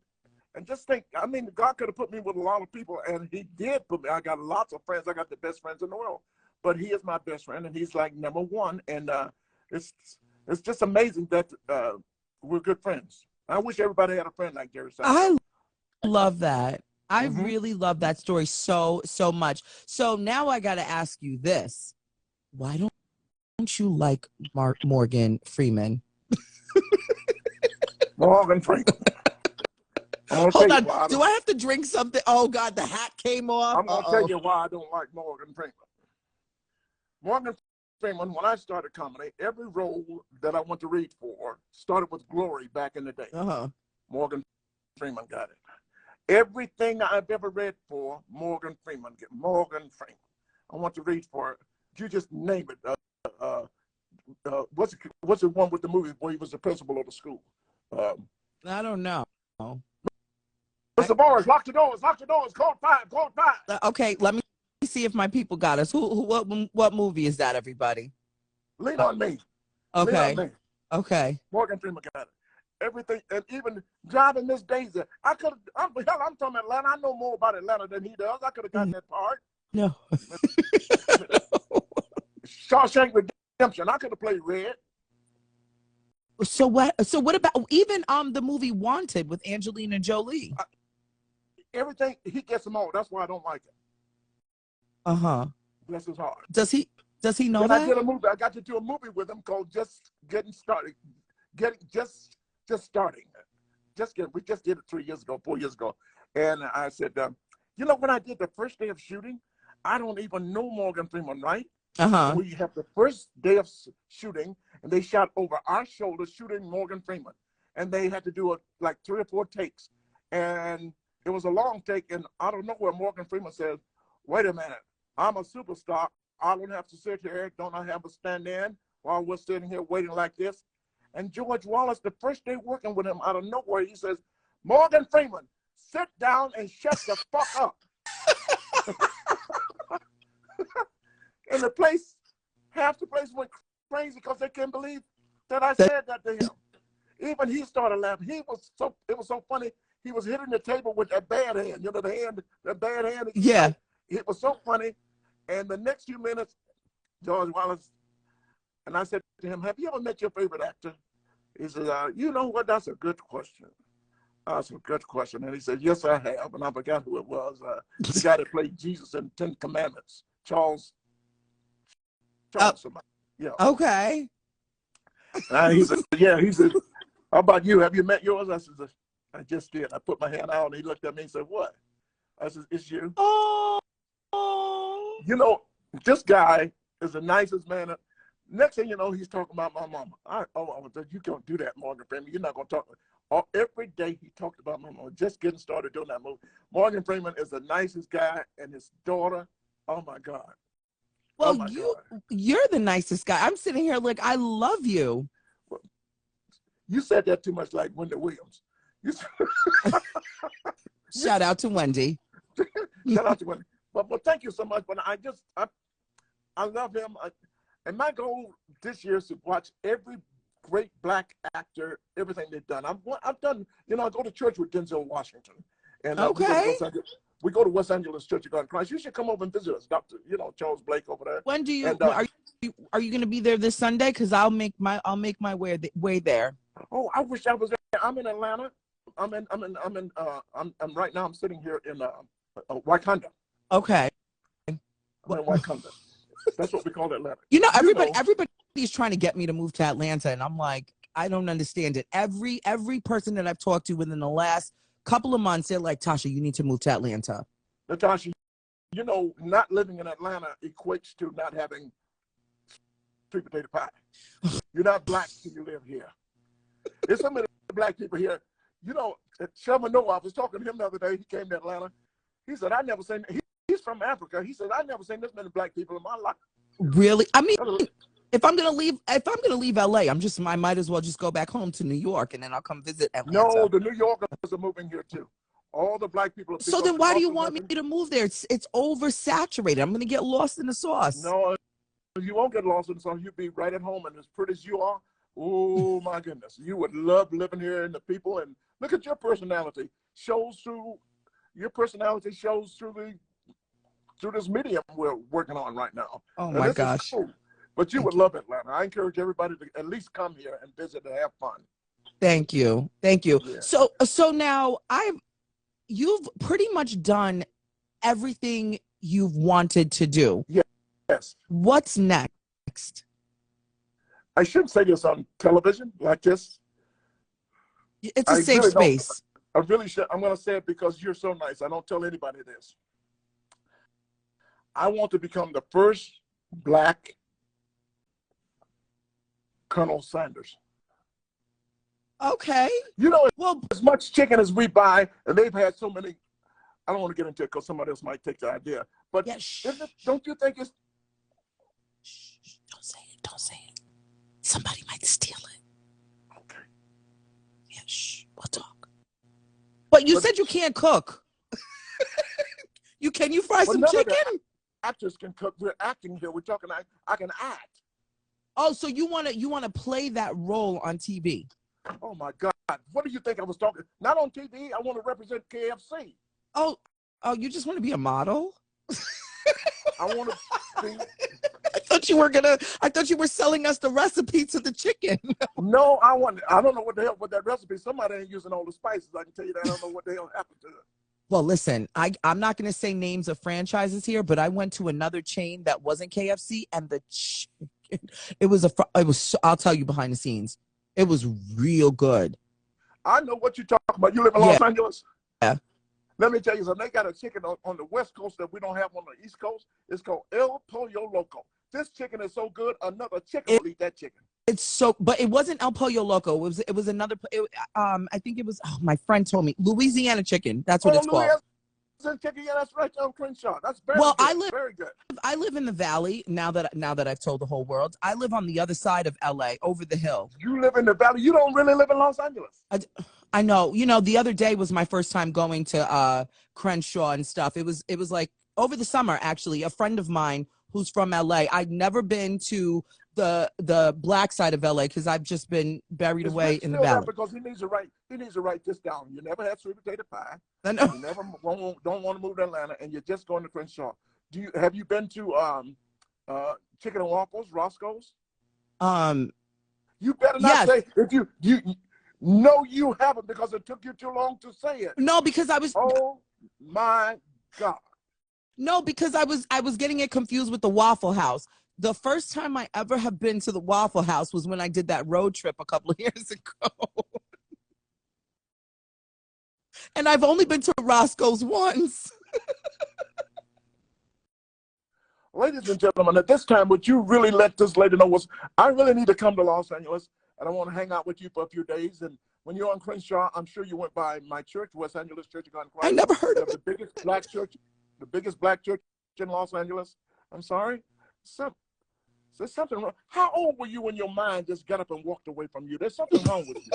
just think, I mean, God could have put me with a lot of people, and he did put me. I got lots of friends. I got the best friends in the world. But he is my best friend, and he's like number one. And it's just amazing that we're good friends. I wish everybody had a friend like Jerry Seinfeld. I love that. I really love that story so much. So now I got to ask you this. Why don't you like Morgan Freeman? Morgan Freeman. Hold on. Do I have to drink something? Oh, God, the hat came off. I'm going to tell you why I don't like Morgan Freeman. Morgan Freeman, when I started comedy, every role that I went to read for started with Glory back in the day. Morgan Freeman got it. Everything I've ever read for, Morgan Freeman. Morgan Freeman. I want to read for it. You just name it. What's the one with the movie where he was the principal of the school? I don't know. Mr. Morris, lock the doors, code 5. Okay, let me see if my people got us. What movie is that, everybody? Lean on me. Okay. Lean on me. Okay. Morgan Freeman got it. Everything, and even driving Miss Daisy. I'm from Atlanta. I know more about Atlanta than he does. I could have gotten that part. No. Shawshank Redemption. I could have played Red. So what about even the movie Wanted with Angelina Jolie? Everything, he gets them all. That's why I don't like it. Bless his heart. Does he know then that? I got to do a movie with him called Just Getting Started. Just starting. We just did it 4 years ago. And I said, when I did the first day of shooting, I don't even know Morgan Freeman, right? We have the first day of shooting, and they shot over our shoulders shooting Morgan Freeman. And they had to do like 3 or 4 takes. And it was a long take, and out of nowhere, Morgan Freeman said, wait a minute, I'm a superstar. I don't have to sit here. Don't I have to stand in while we're sitting here waiting like this? And George Wallace, the first day working with him, out of nowhere, he says, Morgan Freeman, sit down and shut the fuck up. And the place, half the place went crazy because they couldn't believe that I said that to him. Even he started laughing. It was so funny. He was hitting the table with that bad hand, you know, the bad hand. Yeah. It was so funny. And the next few minutes, George Wallace, and I said to him, have you ever met your favorite actor? He said, you know what, that's a good question. That's a good question. And he said, yes, I have. And I forgot who it was. The guy that played Jesus in 10 Commandments, Charles somebody. Yeah. Okay. He said, yeah. He said, how about you? Have you met yours? I said, I just did. I put my hand out, and he looked at me and said, what? I said, it's you. Oh. You know, this guy is the nicest man. Next thing you know, he's talking about my mama. You can't do that, Morgan Freeman. You're not going to talk. Every day he talked about my mama. Just getting started doing that movie. Morgan Freeman is the nicest guy, and his daughter, oh, my God. Well, you're the nicest guy. I'm sitting here like, I love you. Well, you said that too much like Wendy Williams. Shout out to Wendy. Shout out to Wendy. But thank you so much. But I love him. And my goal this year is to watch every great black actor, everything they've done. I've done, you know, I go to church with Denzel Washington. And okay. We go to West Angeles Church of God in Christ. You should come over and visit us, Dr. You know, Charles Blake over there. When do you, are you going to be there this Sunday? Because I'll make my way there. Oh, I wish I was there. I'm in Atlanta. I'm right now. I'm sitting here in Wakanda. Okay. I'm in Wakanda. That's what we call Atlanta. You know, everybody's trying to get me to move to Atlanta, and I'm like, I don't understand it. Every person that I've talked to within the last couple of months, they're like, Tasha, you need to move to Atlanta. Natasha, you know, not living in Atlanta equates to not having sweet potato pie. You're not black till you live here. There's so many black people here. You know, Sherman Noah, I was talking to him the other day. He came to Atlanta. He said, I never seen, he's from Africa. He said, I never seen this many black people in my life. Really? I mean, if I'm gonna leave LA, I might as well just go back home to New York, and then I'll come visit Atlanta. No, the New Yorkers are moving here too. All the black people. So then why do you want me to move there? It's oversaturated. I'm gonna get lost in the sauce. No, you won't get lost in the sauce. You'll be right at home, and as pretty as you are, oh my goodness, you would love living here and the people. And look at your personality. Your personality shows through this medium we're working on right now. Oh my gosh. Cool. But you would love Atlanta. I encourage everybody to at least come here and visit and have fun. Thank you. Yeah. So now you've pretty much done everything you've wanted to do. Yes. What's next? I shouldn't say this on television like this. It's a safe space. I really should. I'm going to say it because you're so nice. I don't tell anybody this. I want to become the first black Colonel Sanders. Okay. You know, as much chicken as we buy, and they've had so many, I don't want to get into it because somebody else might take the idea. But yeah, don't you think it's... Shh, don't say it. Somebody might steal it. Okay. Yeah, shh, we'll talk. But you said you can't cook. Can you fry some chicken? Actors can cook. We're acting here. We're talking, I can act. Oh, so you wanna play that role on TV? Oh my God! What do you think I was talking? Not on TV. I want to represent KFC. Oh, you just want to be a model? I want to be. I thought you were selling us the recipe to the chicken. No, I don't know what the hell with that recipe. Somebody ain't using all the spices. I can tell you that. I don't know what the hell happened to it. Well, listen, I'm not going to say names of franchises here, but I went to another chain that wasn't KFC, and I'll tell you behind the scenes. It was real good. I know what you're talking about. You live in Los Angeles? Yeah. Let me tell you something. They got a chicken on the West Coast that we don't have on the East Coast. It's called El Pollo Loco. This chicken is so good, another chicken will eat that chicken. But it wasn't El Pollo Loco. It was another. I think it was. Oh, my friend told me Louisiana chicken. That's what it's called. Citizen Chicken, yeah, that's right on Crenshaw. That's very Well, good. Very good. I live in the valley now that I've told the whole world. I live on the other side of LA, over the hill. You live in the valley. You don't really live in Los Angeles. I know. You know, the other day was my first time going to Crenshaw and stuff. It was like over the summer, actually. A friend of mine who's from LA. I'd never been to the black side of LA because I've just been buried away in the valley. Because he needs to write this down. You never had sweet potato pie. I know. You never don't want to move to Atlanta, and you're just going to Crenshaw. Have you been to Chicken and Waffles, Roscoe's? You better not say if you no, you haven't, because it took you too long to say it. No, because I was. Oh my God. No, because I was getting it confused with the Waffle House. The first time I ever have been to the Waffle House was when I did that road trip a couple of years ago. And I've only been to Roscoe's once. Ladies and gentlemen, at this time, would you really let this lady know I really need to come to Los Angeles, and I want to hang out with you for a few days. And when you're on Crenshaw, I'm sure you went by my church, West Angeles Church of God in Christ. I never heard of it. The biggest black church in Los Angeles. I'm sorry. There's something wrong. How old were you when your mind just got up and walked away from you? There's something wrong with you.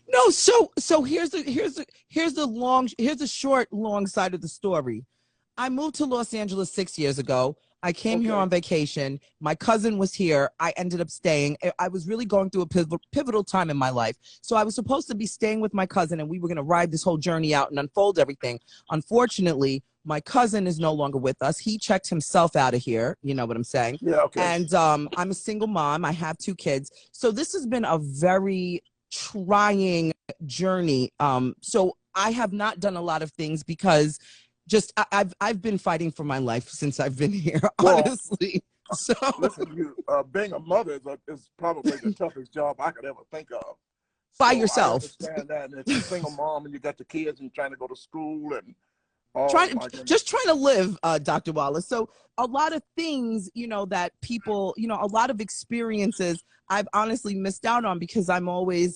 No, so here's the short, long side of the story. I moved to Los Angeles 6 years ago. I came here on vacation. My cousin was here. I ended up staying. I was really going through a pivotal time in my life. So I was supposed to be staying with my cousin, and we were going to ride this whole journey out and unfold everything. Unfortunately, my cousin is no longer with us. He checked himself out of here. You know what I'm saying? Yeah, okay. And I'm a single mom. I have 2 kids. So this has been a very trying journey. So I have not done a lot of things because I've been fighting for my life since I've been here, honestly. So listen, being a mother is probably the toughest job I could ever think of. By yourself. I understand that. And if you're a single mom and you got the kids and you're trying to go to school and just trying to live, Dr. Wallace. So a lot of things, that people, a lot of experiences I've honestly missed out on because I'm always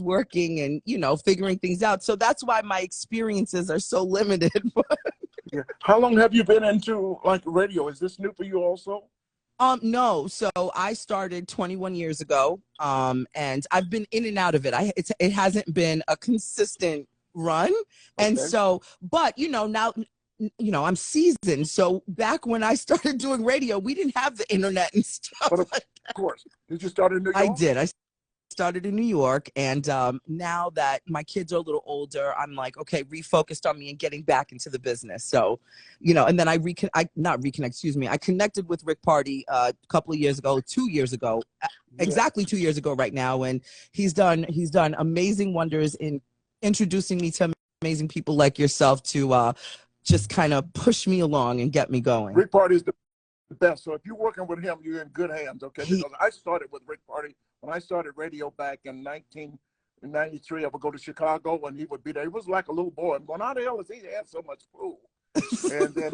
working and, figuring things out. So that's why my experiences are so limited. Yeah. How long have you been into radio? Is this new for you also? No. So I started 21 years ago. And I've been in and out of it. It hasn't been a consistent run. And so, but now, I'm seasoned. So back when I started doing radio, we didn't have the internet and stuff. But of course. Did you start in New York? I did. I started in New York. And now that my kids are a little older, I'm like, okay, refocused on me and getting back into the business. So, and then I connected with Rick Party a couple of years ago, 2 years ago, exactly 2 years ago right now. And he's done amazing wonders in introducing me to amazing people like yourself to just kind of push me along and get me going. Rick Party is the best. So if you're working with him, you're in good hands, okay? Because I started with Rick Party when I started radio back in 1993. I would go to Chicago and he would be there. He was like a little boy. I'm going, how the hell does he have so much food? And then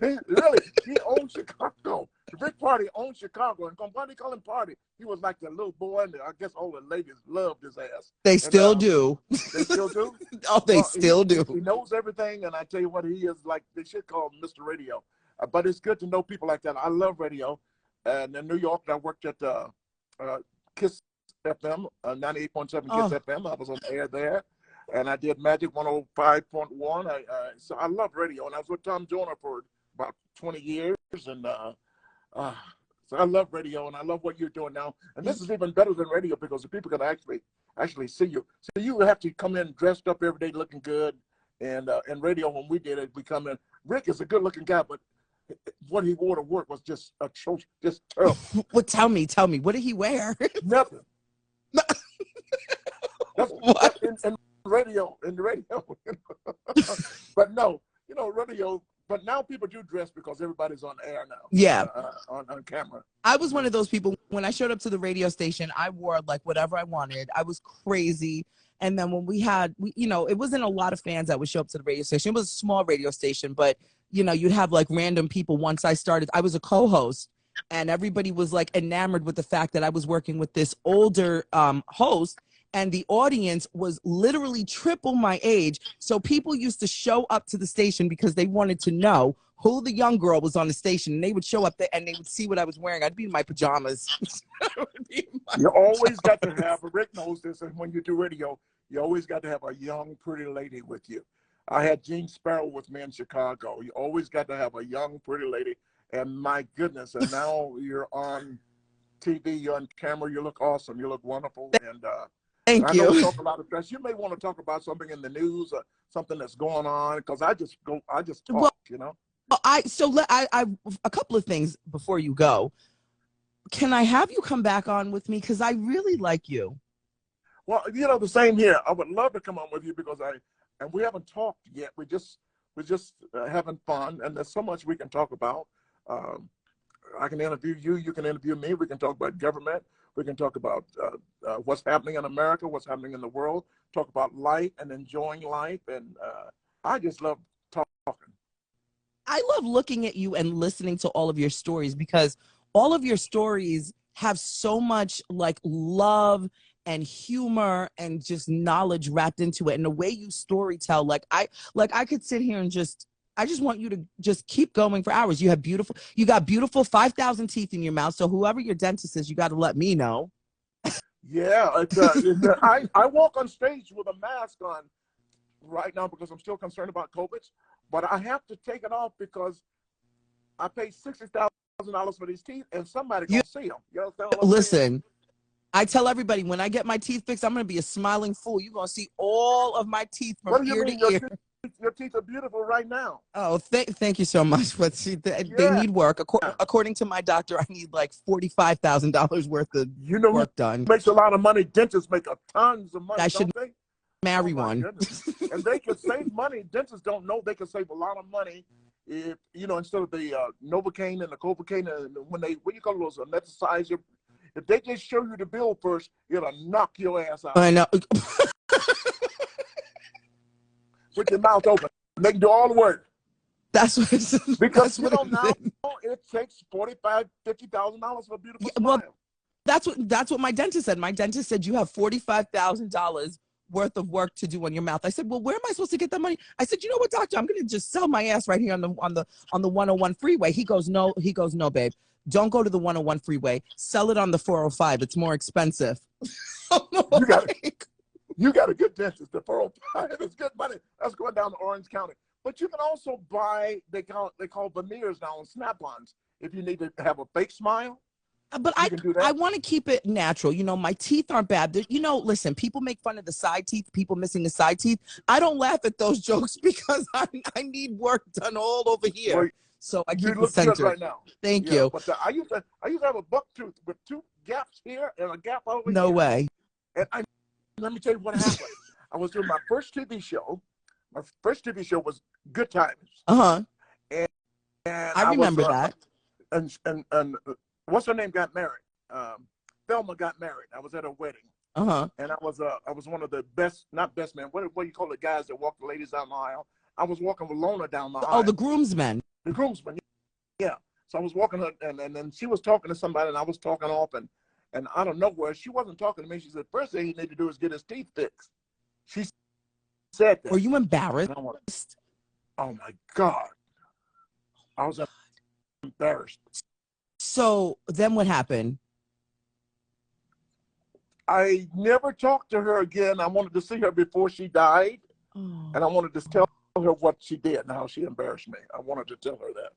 really, he owned Chicago. Rick Party owned Chicago. And why do they call him Party? He was like the little boy, and I guess all the ladies loved his ass. They still do. They still do? Oh, they still do. He knows everything, and I tell you what, he is like, they should call him Mr. Radio. But it's good to know people like that. I love radio. And in New York, I worked at KISS FM, 98.7 KISS FM. I was on the air there. And I did Magic 105.1. So I love radio. And I was with Tom Joyner for about 20 years. And so I love radio, and I love what you're doing now. And this is even better than radio because the people can actually see you. So you have to come in dressed up every day looking good. And radio, when we did it, we come in. Rick is a good-looking guy, but what he wore to work was just atrocious, just terrible. Well, tell me, what did he wear? Nothing. What? In radio. But no, radio. But now people do dress because everybody's on air now. Yeah. On camera. I was one of those people. When I showed up to the radio station, I wore like whatever I wanted. I was crazy. And then when it wasn't a lot of fans that would show up to the radio station. It was a small radio station, but you'd have like random people. Once I started, I was a co-host, and everybody was like enamored with the fact that I was working with this older host. and the audience was literally triple my age. So people used to show up to the station because they wanted to know who the young girl was on the station, and they would show up there and they would see what I was wearing. I'd be in my pajamas. You always got to have, Rick knows this, and when you do radio, you always got to have a young, pretty lady with you. I had Jean Sparrow with me in Chicago. You always got to have a young, pretty lady. And my goodness, and now you're on TV, you're on camera, you look awesome, you look wonderful. And Thank you. I know we talk a lot of stress. You may want to talk about something in the news or something that's going on, because I just talk, well, you know. I a couple of things before you go. Can I have you come back on with me, because I really like you? Well, you know, the same here. I would love to come on with you, because and we haven't talked yet. We're just having fun, and there's so much we can talk about. I can interview you. You can interview me. We can talk about government. We can talk about what's happening in America, what's happening in the world. Talk about life and enjoying life, and I just love talking. I love looking at you and listening to all of your stories, because all of your stories have so much like love and humor and just knowledge wrapped into it. And the way you story tell, I could sit here and I just want you to just keep going for hours. You got beautiful 5,000 teeth in your mouth. So whoever your dentist is, you got to let me know. Yeah, I walk on stage with a mask on right now because I'm still concerned about COVID, but I have to take it off because I paid $60,000 for these teeth, and somebody gonna see them. You understand what I'm saying? Listen, I tell everybody, when I get my teeth fixed, I'm gonna be a smiling fool. You're gonna see all of my teeth from ear to ear. Your teeth are beautiful right now. Oh, thank you so much. But see, they need work. According to my doctor, I need like $45,000 worth of work done. Makes a lot of money. Dentists make tons of money. I should don't they? marry one. And they can save money. Dentists don't know they can save a lot of money if, you know, instead of the Novocaine and the Copacaine, and what you call those anesthetizer, if they just show you the bill first, it'll knock your ass out. I know. With your mouth open. They can do all the work. That's what it's, because you know now it takes $45,000, $50,000 for a beautiful smile. Well, that's what my dentist said. My dentist said you have $45,000 worth of work to do on your mouth. I said, well, where am I supposed to get that money? I said, you know what, doctor, I'm gonna just sell my ass right here on the 101 freeway. He goes, no, babe. Don't go to the 101 freeway. Sell it on the 405. It's more expensive. You got a good dentist. The 405 is good money. That's going down to Orange County. But you can also buy, they call veneers now on Snap-ons if you need to have a fake smile. But I want to keep it natural. You know, my teeth aren't bad. You know, listen, people make fun of the side teeth, people missing the side teeth. I don't laugh at those jokes because I need work done all over here. Well, so I keep it centered. Good right now. Thank you. But I used to have a buck tooth with 2 gaps here and a gap over here. No way. And let me tell you what happened. I was doing my first TV show. My first TV show was Good Times. Uh-huh. And I remember that. And what's her name got married? Thelma got married. I was at a wedding. Uh-huh. And I was one of the best, not best men. What do you call the guys that walk the ladies down the aisle? I was walking with Lona down the aisle. Oh, the groomsmen. The groomsmen. Yeah. So I was walking her, and then she was talking to somebody, and I was talking off, and I don't know where she wasn't talking to me. She said, first thing he need to do is get his teeth fixed. She said that. Were you embarrassed? Oh my God. I was embarrassed. So then what happened? I never talked to her again. I wanted to see her before she died. And I wanted to tell her what she did and how she embarrassed me. I wanted to tell her that.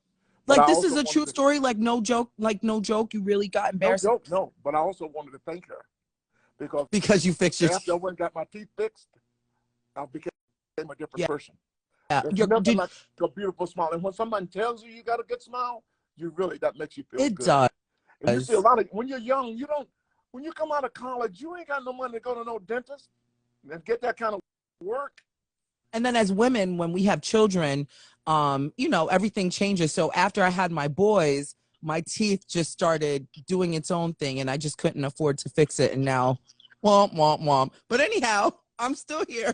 Like, this is a true story, like no joke, you really got embarrassed? No joke, no. But I also wanted to thank her. Because you fixed your teeth. After I went and got my teeth fixed, I became a different person. Yeah. There's nothing like a beautiful smile. And when somebody tells you got a good smile, that makes you feel good. It does. And you see a lot of, when you're young, when you come out of college, you ain't got no money to go to no dentist and get that kind of work. And then as women, when we have children, you know, everything changes. So after I had my boys, my teeth just started doing its own thing, and I just couldn't afford to fix it. And now, womp, womp, womp. But anyhow, I'm still here.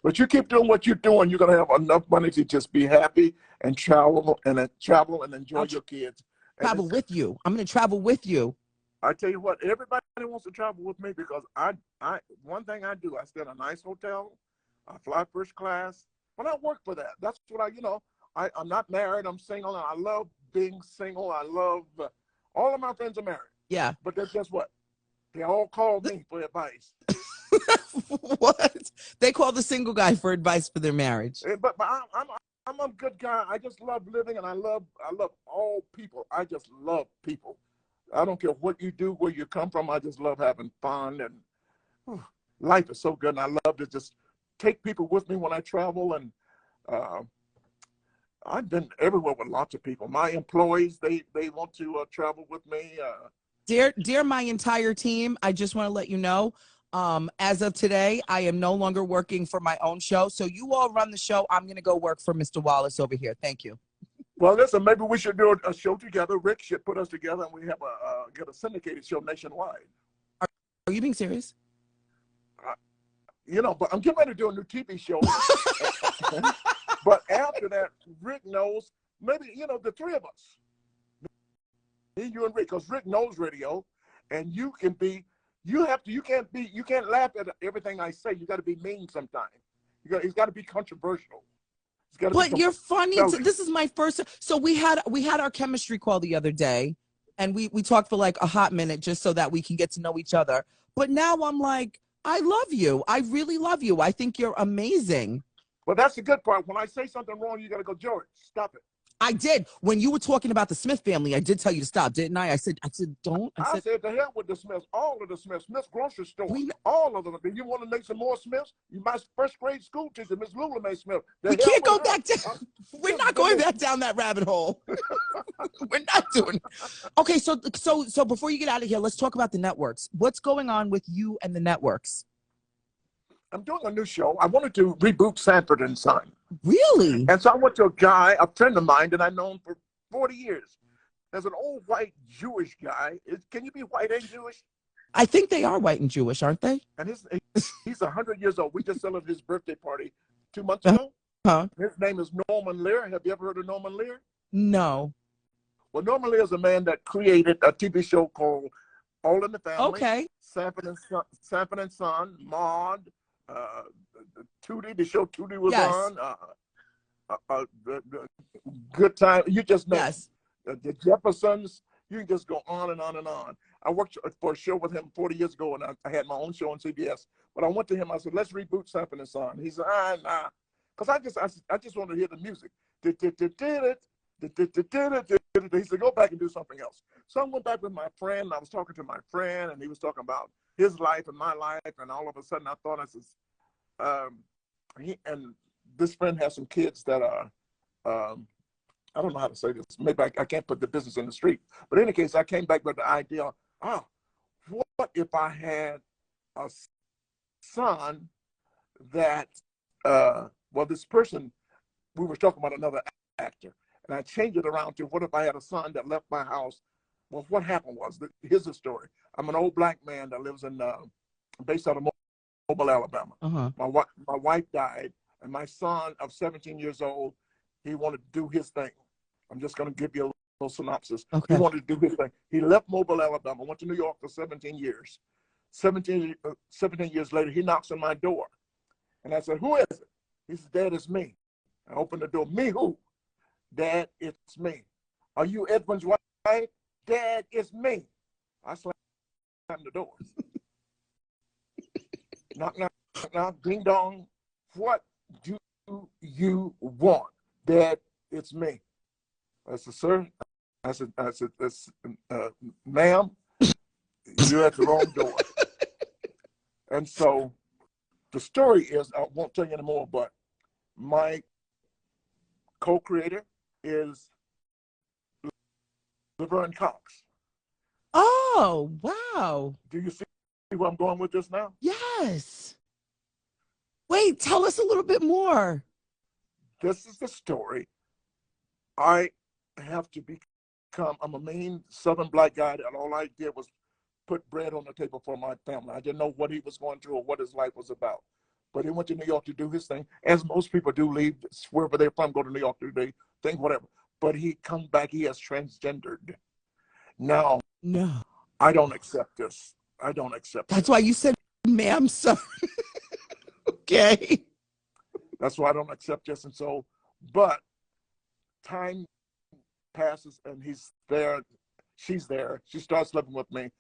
But you keep doing what you're doing, you're going to have enough money to just be happy and travel and enjoy your kids. Travel with you. I'm going to travel with you. I tell you what, everybody wants to travel with me because one thing I do, I stay in a nice hotel, I fly first class, and I work for that. That's what I'm not married, I'm single, and I love being single. I love, all of my friends are married. Yeah. But that's just what? They all call me for advice. What? They call the single guy for advice for their marriage. But I'm a good guy. I just love living, and I love all people. I just love people. I don't care what you do, where you come from. I just love having fun, and life is so good. And I love to just take people with me when I travel. And I've been everywhere with lots of people. My employees, they want to travel with me. Dear my entire team, I just want to let you know, as of today, I am no longer working for my own show. So you all run the show. I'm going to go work for Mr. Wallace over here. Thank you. Well, listen, maybe we should do a show together. Rick should put us together, and we have get a syndicated show nationwide. Are you being serious? But I'm getting ready to do a new TV show. But after that, Rick knows, maybe, the three of us, me, you, and Rick, because Rick knows radio, and you can't laugh at everything I say. You got to be mean sometimes. It's got to be controversial. But you're funny. This is my first. So we had our chemistry call the other day, and we talked for like a hot minute just so that we can get to know each other. But now I'm like, I love you. I really love you. I think you're amazing. Well, that's the good part. When I say something wrong, you got to go, George, stop it. I did. When you were talking about the Smith family, I did tell you to stop, didn't I? I said, don't. I said, the hell with the Smiths, all of the Smiths, Smith's grocery store, all of them. If you want to make some more Smiths, my first grade school teacher, Miss Lula Mae Smith. We can't go back down. We're not going back down that rabbit hole. We're not doing it. Okay, so before you get out of here, let's talk about the networks. What's going on with you and the networks? I'm doing a new show. I wanted to reboot Sanford and Son. Really? And so I went to a friend of mine that I've known for 40 years. There's an old white Jewish guy. Can you be white and Jewish? I think they are white and Jewish, aren't they? And he's 100 years old. We just celebrated his birthday party 2 months ago. Huh? His name is Norman Lear. Have you ever heard of Norman Lear? No. Well, Norman Lear is a man that created a TV show called All in the Family. Okay. Sanford and Son, Maude, Tootie, the show Tootie was on. The Good Time. You just know. Yes. The Jeffersons. You can just go on and on and on. I worked for a show with him 40 years ago, and I had my own show on CBS. But I went to him. I said, "Let's reboot Sanford and Son." He said, "Nah," because I just want to hear the music. He said, "Go back and do something else." So I went back with my friend. I was talking to my friend, and he was talking about his life and my life, and all of a sudden I thought, I says, and this friend has some kids that are, I don't know how to say this. Maybe I can't put the business in the street. But in any case, I came back with the idea, what if I had a son that, this person, we were talking about another actor, and I changed it around to, what if I had a son that left my house? Well, what happened was, here's the story. I'm an old black man that lives based out of Mobile, Alabama. Uh-huh. My wife died, and my son of 17 years old, he wanted to do his thing. I'm just going to give you a little synopsis. Okay. He wanted to do his thing. He left Mobile, Alabama, went to New York for 17 years. 17 years later, he knocks on my door. And I said, "Who is it?" He said, "Dad, it's me." I opened the door. "Me who?" "Dad, it's me." "Are you Edwin's wife?" "Dad, it's me." I slammed the door. Knock, knock, knock, ding dong. "What do you want?" "Dad, it's me." I said, "Sir," I said, "Ma'am, you're at the wrong door." And so the story is, I won't tell you anymore, but my co-creator is Laverne Cox. Oh, wow. Do you see where I'm going with this now? Yes. Wait, tell us a little bit more. This is the story. I have to become, I'm a mean Southern black guy, and all I did was put bread on the table for my family. I didn't know what he was going through or what his life was about. But he went to New York to do his thing, as most people do, leave wherever they're from, go to New York to do their thing, whatever. But he comes back, he has transgendered. Now, No. I don't accept this. I don't accept That's this. why you said, ma'am, sorry. Okay. That's why I don't accept this. And so, but time passes and he's there, she's there, she starts living with me.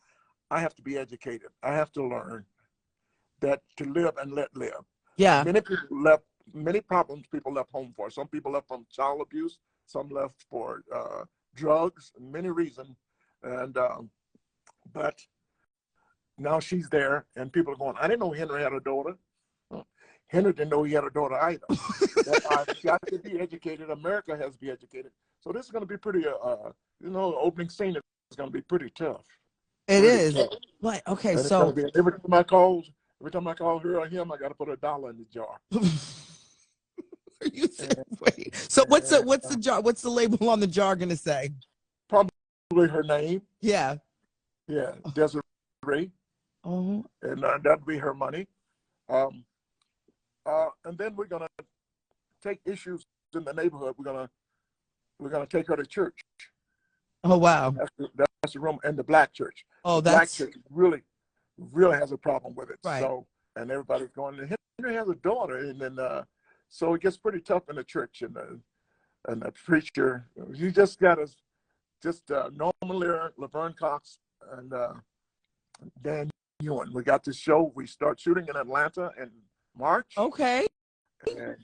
I have to be educated. I have to learn that to live and let live. Yeah. Many people left, many problems people left home for. Some people left from child abuse, some left for drugs, many reasons. And, but now she's there and people are going, I didn't know Henry had a daughter. Henry didn't know he had a daughter either. I've got to be educated. America has to be educated. So this is going to be pretty, you know, the opening scene is going to be pretty tough. It Pretty is. tough. What? Okay, And it's so gonna be, every time I call her or him, I got to put $1 in the jar. you said, wait. So what's the jar? What's the label on the jar gonna say? Probably her name. Yeah. Yeah, Desiree. Oh. And that'd be her money. And then we're gonna take issues in the neighborhood. We're gonna take her to church. Oh wow. That's the room in the black church. Oh, the that's black church really has a problem with it. Right. So, and everybody's going, Henry has a daughter, and then so it gets pretty tough in the church, and the preacher, you just got to Norman Lear, Laverne Cox, and Dan Ewan. We got this show. We start shooting in Atlanta in March. okay. And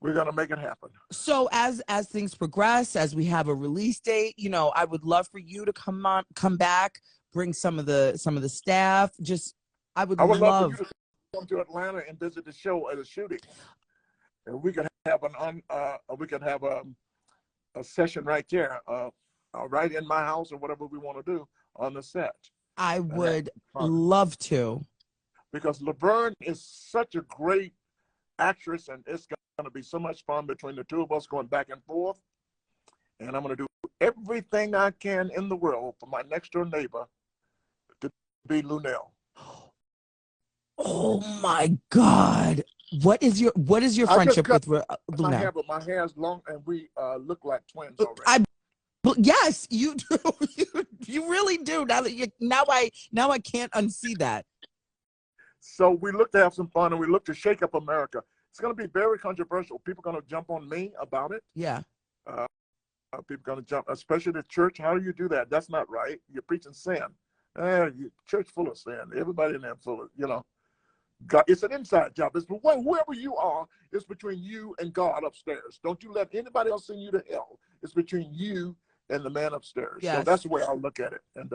we're gonna make it happen. So as things progress, as we have a release date, you know, I would love for you to come back, bring some of the staff. Just I would love love for you to come to Atlanta and visit the show at a shooting, and we could have a session right there, right in my house or whatever we want to do on the set. I would love to. Because Laverne is such a great actress, and it's going to be so much fun between the two of us going back and forth. And I'm going to do everything I can in the world for my next door neighbor to be Lunel. Oh my God! What is your friendship with Lunel? My hair, but my hair is long, and we look like twins already. Yes, you do. you really do. Now I can't unsee that. So we look to have some fun, and we look to shake up America. It's going to be very controversial. People are going to jump on me about it. Yeah. People are going to jump, especially the church. How do you do that? That's not right. You're preaching sin. Church full of sin. Everybody in there full of, you know. God, it's an inside job. It's whoever you are, it's between you and God upstairs. Don't you let anybody else send you to hell. It's between you and the man upstairs. Yes. So that's the way I look at it. And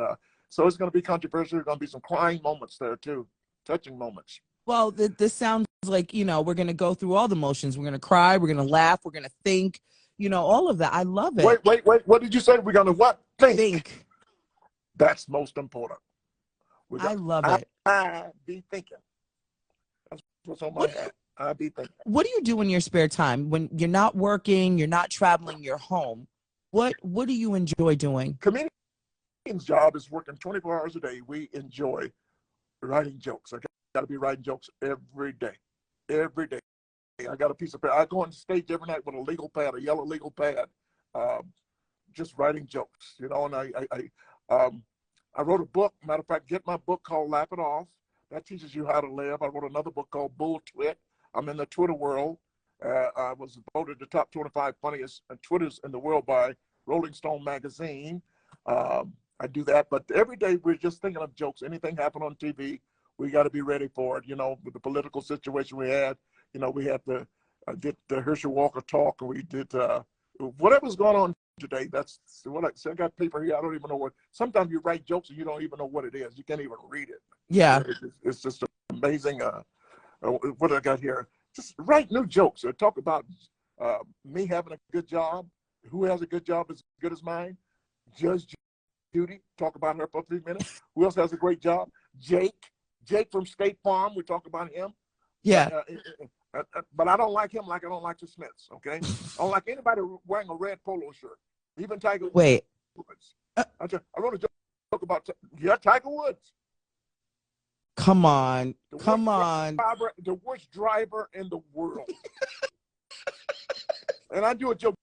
so it's going to be controversial. There's going to be some crying moments there too. Touching moments. Well, this sounds like, you know, we're going to go through all the motions. We're going to cry. We're going to laugh. We're going to think, you know, all of that. I love it. Wait. What did you say? We're going to what? Think. That's most important. I love it. I be thinking. That's what's on my head. I be thinking. What do you do in your spare time when you're not working, you're not traveling, you're home? What do you enjoy doing? Comedian's job is working 24 hours a day. We enjoy writing jokes. I got to be writing jokes every day. Every day. I got a piece of paper. I go on stage every night with a legal pad, a yellow legal pad, just writing jokes, you know. And I wrote a book. Matter of fact, get my book called Laugh It Off. That teaches you how to live. I wrote another book called Bull Twit. I'm in the Twitter world. I was voted the top 25 funniest Twitters in the world by Rolling Stone magazine. I do that, but every day we're just thinking of jokes. Anything happen on TV, we got to be ready for it. You know, with the political situation we had, you know, we had did the Herschel Walker talk, and we did whatever's going on today. That's what I got paper here. I don't even know what. Sometimes you write jokes and you don't even know what it is. You can't even read it. Yeah, it's just amazing. What I got here? Just write new jokes or talk about me having a good job. Who has a good job as good as mine? Judge Judy, talk about her for 3 minutes. Who else has a great job? Jake from State Farm, we talk about him. yeah. But I don't like him like I don't like the Smiths, okay? I don't like anybody wearing a red polo shirt, even Tiger Wait. Woods. I wrote a joke about, Tiger Woods. Come on. The worst driver in the world. And I do a joke.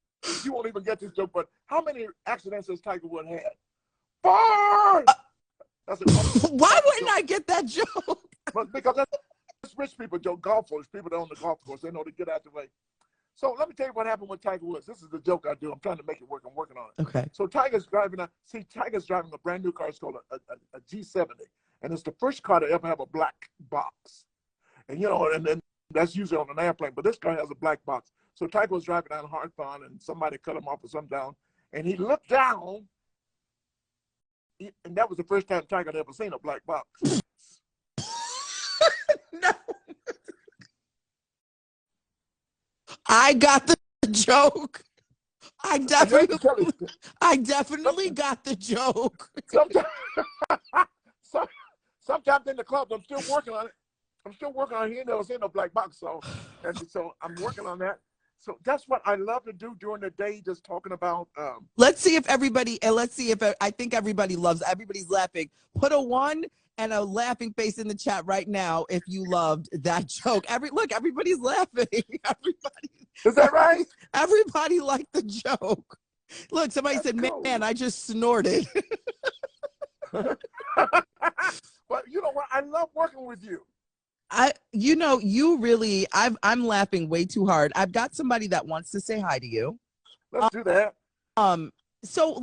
You won't even get this joke, but how many accidents has Tiger Woods had? Far. That's Why wouldn't I get that joke? But because that's rich people joke, golfers, people that own the golf course, they know to get out the way. So let me tell you what happened with Tiger Woods. This is the joke I do. I'm trying to make it work. I'm working on it. Okay. So Tiger's driving a brand new car. It's called a G70. And it's the first car to ever have a black box. And, you know, and that's usually on an airplane. But this car has a black box. So Tiger was driving down Hawthorne, and somebody cut him off or something down. And he looked down. And that was the first time Tiger had ever seen a black box. No. I got the joke. I definitely got the joke. Sometimes in the club, I'm still working on it. He ain't never seen no black box, so I'm working on that. So that's what I love to do during the day, just talking about. Let's see if I think everybody's laughing. Put a 1 and a laughing face in the chat right now if you loved that joke. Everybody's laughing. Is that right? Everybody liked the joke. Look, somebody said, cool. Man, I just snorted. But you know what? I love working with you. I'm laughing way too hard. I've got somebody that wants to say hi to you. Let's do that. So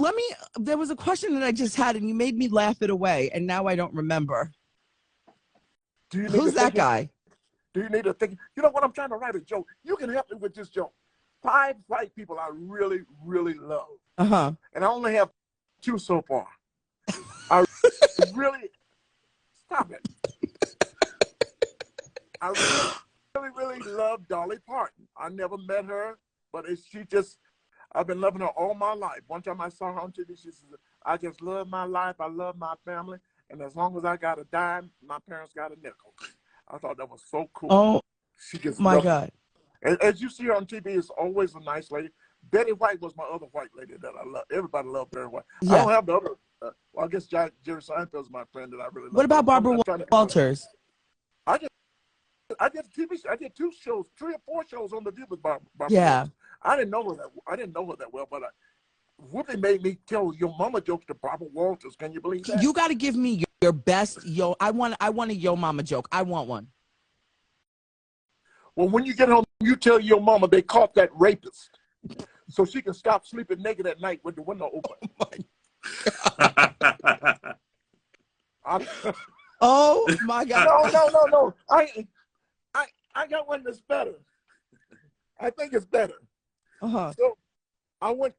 there was a question that I just had and you made me laugh it away and now I don't remember. Who's that guy? Do you need to think? You know what? I'm trying to write a joke. You can help me with this joke. 5 white people I really, really love. Uh-huh. And I only have 2 so far. I really, stop it. I really, really love Dolly Parton. I never met her, but I've been loving her all my life. One time I saw her on TV, she said, I just love my life, I love my family, and as long as I got a dime, my parents got a nickel. I thought that was so cool. Oh, she just my God. And as you see her on TV, it's always a nice lady. Betty White was my other white lady that I love. Everybody loved Betty White. Yeah. I don't have the other. Well, I guess Jerry Seinfeld's my friend that I really love. What about Barbara Walters? I did TV. I did 2 shows, 3 or 4 shows on The View with Barbara. Yeah. Walters. I didn't know her that well, but Whoopi made me tell your mama jokes to Barbara Walters. Can you believe that? You got to give me your best I want a yo mama joke. I want one. Well, when you get home, you tell your mama they caught that rapist, so she can stop sleeping naked at night with the window open. Oh my God! No. I got one that's better. I think it's better. So I went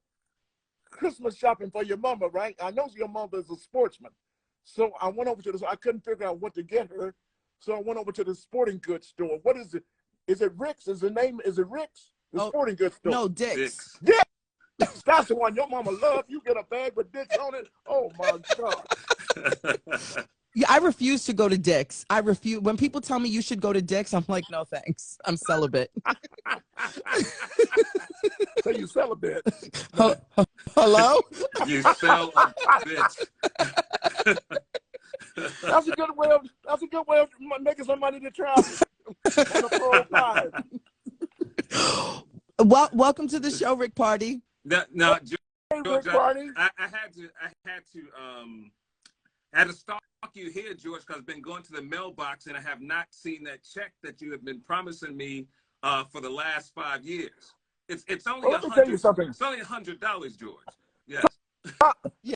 Christmas shopping for your mama, right? I know your mother is a sportsman. So I went over to this. I couldn't figure out what to get her. So I went over to the sporting goods store. What is it? Is it Rick's? Is it Rick's? The sporting goods store. No, Dick's. Dick's. That's the one your mama loves. You get a bag with Dick's on it. Oh my God. Yeah, I refuse to go to Dick's. I refuse. When people tell me you should go to Dick's, I'm like, no, thanks. I'm celibate. So you celibate. Hello? You sell a bitch. That's a good way of making some money to travel. Welcome to the show, Rick Party. No, George, Party. I had to stalk you here, George, because I've been going to the mailbox and I have not seen that check that you have been promising me for the last 5 years. It's only let me tell you something. It's only $100, George. Yes.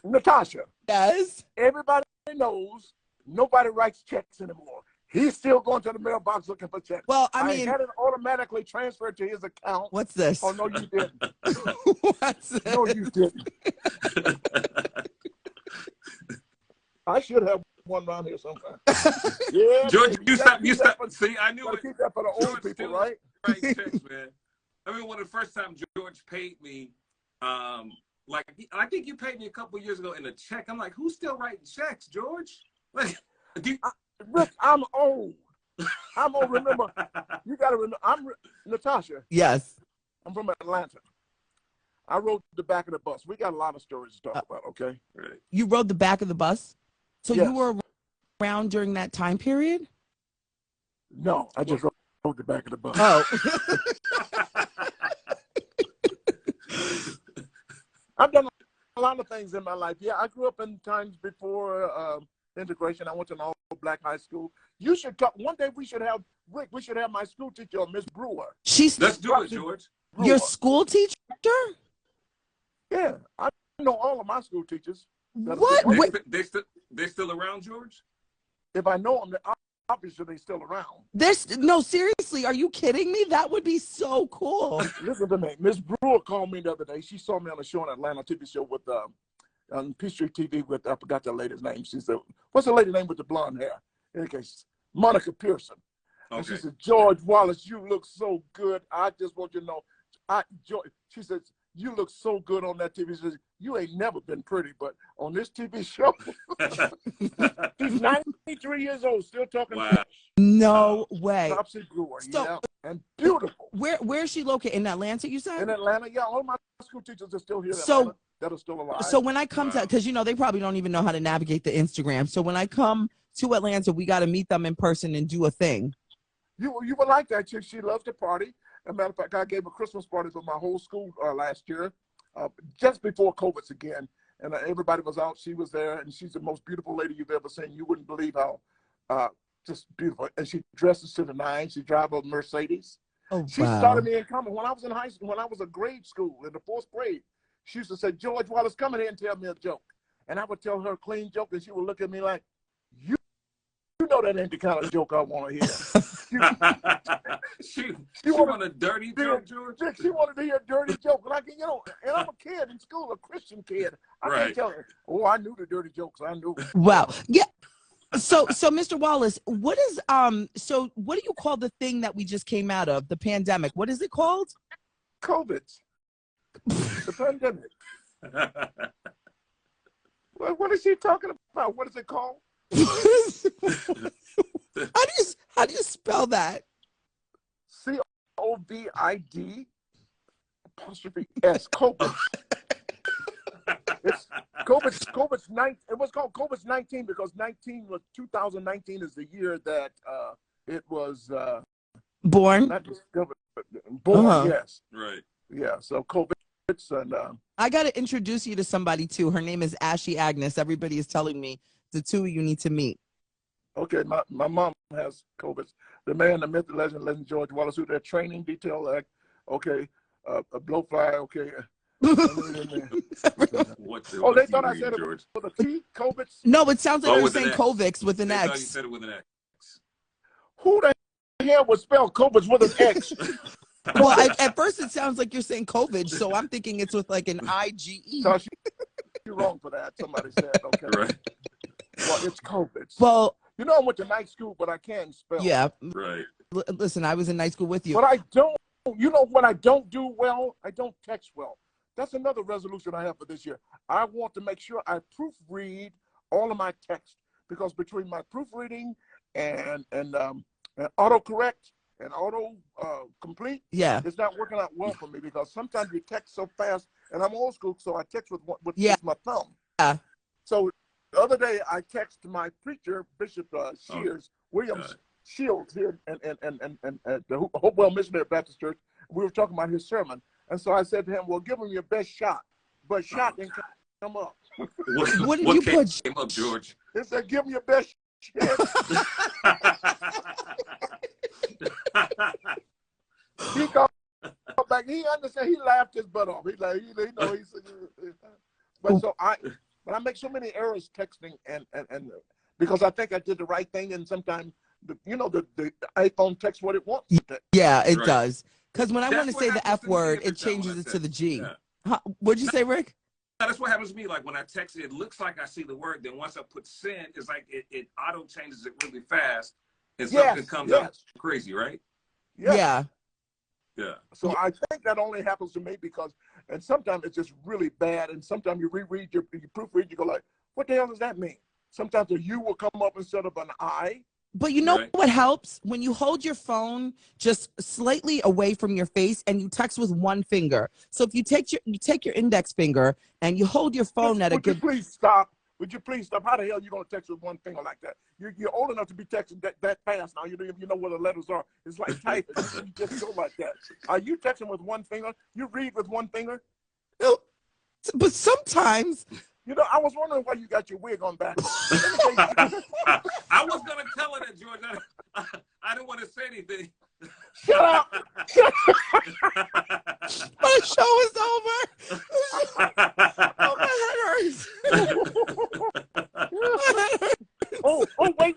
Natasha. Yes. Everybody knows nobody writes checks anymore. He's still going to the mailbox looking for checks. Well, I mean, had it automatically transferred to his account. What's this? Oh no, you didn't. What's this? No, you didn't. I should have one around here sometime. Yeah, George, you stop. See, I knew it. Keep that for the old people, right? Right checks, man. I remember one of the first time George paid me, like I think you paid me a couple years ago in a check. I'm like, who's still writing checks, George? Like, Rick, I'm old. I'm old. Remember, you got to remember. Natasha. Yes. I'm from Atlanta. I rode the back of the bus. We got a lot of stories to talk about. Okay. Right. You rode the back of the bus, so Yes. you were around during that time period. No, I just rode the back of the bus. Oh. I've done a lot of things in my life. Yeah, I grew up in times before integration. I went to an all-black high school. You should talk. One day we should have, Rick, we should have my school teacher, Miss Brewer. Let's do it, George. Brewer. Your school teacher? Yeah, I know all of my school teachers. What? They still around, George? If I know them, obviously they're still around. No, seriously, are you kidding me? That would be so cool. Listen to me. Miss Brewer called me the other day. She saw me on a show in Atlanta, TV show with on Peachtree TV with, I forgot the lady's name. She said, what's the lady's name with the blonde hair? In any case, Monica Pearson. Okay. And she said, George Wallace, you look so good. I just want you to know, she says, you look so good on that TV. She says, you ain't never been pretty, but on this TV show, she's 93 years old, still talking. Wow. No way. Topsy Brewer, So, yeah, and beautiful. Where is she located? In Atlanta, you said? In Atlanta, yeah. All my school teachers are still here in So- Atlanta that are still alive. So when I come to, because they probably don't even know how to navigate the Instagram. So when I come to Atlanta, we got to meet them in person and do a thing. You would like that chick. She loves to party. As a matter of fact, I gave a Christmas party for my whole school last year, just before COVID again. And everybody was out. She was there, and she's the most beautiful lady you've ever seen. You wouldn't believe how just beautiful. And she dresses to the nines. She drives a Mercedes. Oh, She wow. started me in comedy when I was in high school. When I was a grade school in the 4th grade, she used to say, "George Wallace, come in here and tell me a joke." And I would tell her a clean joke, and she would look at me like, "You know that ain't the kind of joke I want to hear." she want a dirty joke, George? She wanted to hear a dirty joke. Like, and I'm a kid in school, a Christian kid. I can't tell her, oh, I knew the dirty jokes. I knew. Wow. Yeah. So Mr. Wallace, what is so what do you call the thing that we just came out of, the pandemic? What is it called? COVID. The pandemic. What is she talking about? What is it called? How do you spell that? COVID apostrophe S. COVID. It's COVID's 19. It was called COVID's 19 because 2019 is the year that it was Born. not discovered, but born. Yes. Right. Yeah. So COVID. And I got to introduce you to somebody too. Her name is Ashley Agnes. Everybody is telling me the two of you need to meet. okay, my mom has COVID. The man, the myth, the legend George Wallace, who their training detail act. Okay, a blowfly. Okay. Oh, they thought I said it with a T. COVID. No, it sounds like you're with an saying X. Covix with an They thought you X. said it with an X. Who the hell would spell COVID with an X? Well, at first it sounds like you're saying COVID, so I'm thinking it's with like an IGE. So you're wrong for that. Somebody said, okay. Right. Well, it's COVID. Well, You know, I went to night school, but I can't spell. yeah. Right. Listen, I was in night school with you. But I don't, you know what I don't do well? I don't text well. That's another resolution I have for this year. I want to make sure I proofread all of my text, because between my proofreading and autocorrect and auto complete, Yeah. it's not working out well for me, because sometimes you text so fast, and I'm old school, so I text with Yeah. my thumb. Yeah. So the other day I texted my preacher, Bishop Williams Shields here and the Hopewell Missionary Baptist Church. We were talking about his sermon, and so I said to him, "Well, give him your best shot," but shot didn't come up. What did you put? Came up, George? It said, "Give him your best shot." He called back. He understand. He laughed his butt off. He like, he know. He said, but I make so many errors texting and because I think I did the right thing, and sometimes the iPhone texts what it wants. Yeah, it Right. does. Because when I That's want to what say the happens F to me word, every it time when changes I it to text. the G. Yeah. What'd you say, Rick? That's what happens to me. Like when I text it looks like I see the word. Then once I put send, it's like it auto changes it really fast, and something comes up crazy, right? Yeah. Yeah. So I think that only happens to me and sometimes it's just really bad, and sometimes you reread you proofread, you go like, what the hell does that mean? Sometimes a U will come up instead of an I. But you know Right. what helps? When you hold your phone just slightly away from your face and you text with one finger. So if you take your index finger and you hold your phone at a Would you good please stop? Would you please stop? How the hell are you going to text with one finger like that? You're old enough to be texting that fast now. You know where the letters are. It's like typing. You just go like that. Are you texting with one finger? You read with one finger? but sometimes. You know, I was wondering why you got your wig on back. I was gonna tell her that, George. I didn't want to say anything. Shut up. My show is over. Oh, my head hurts. Oh, wait,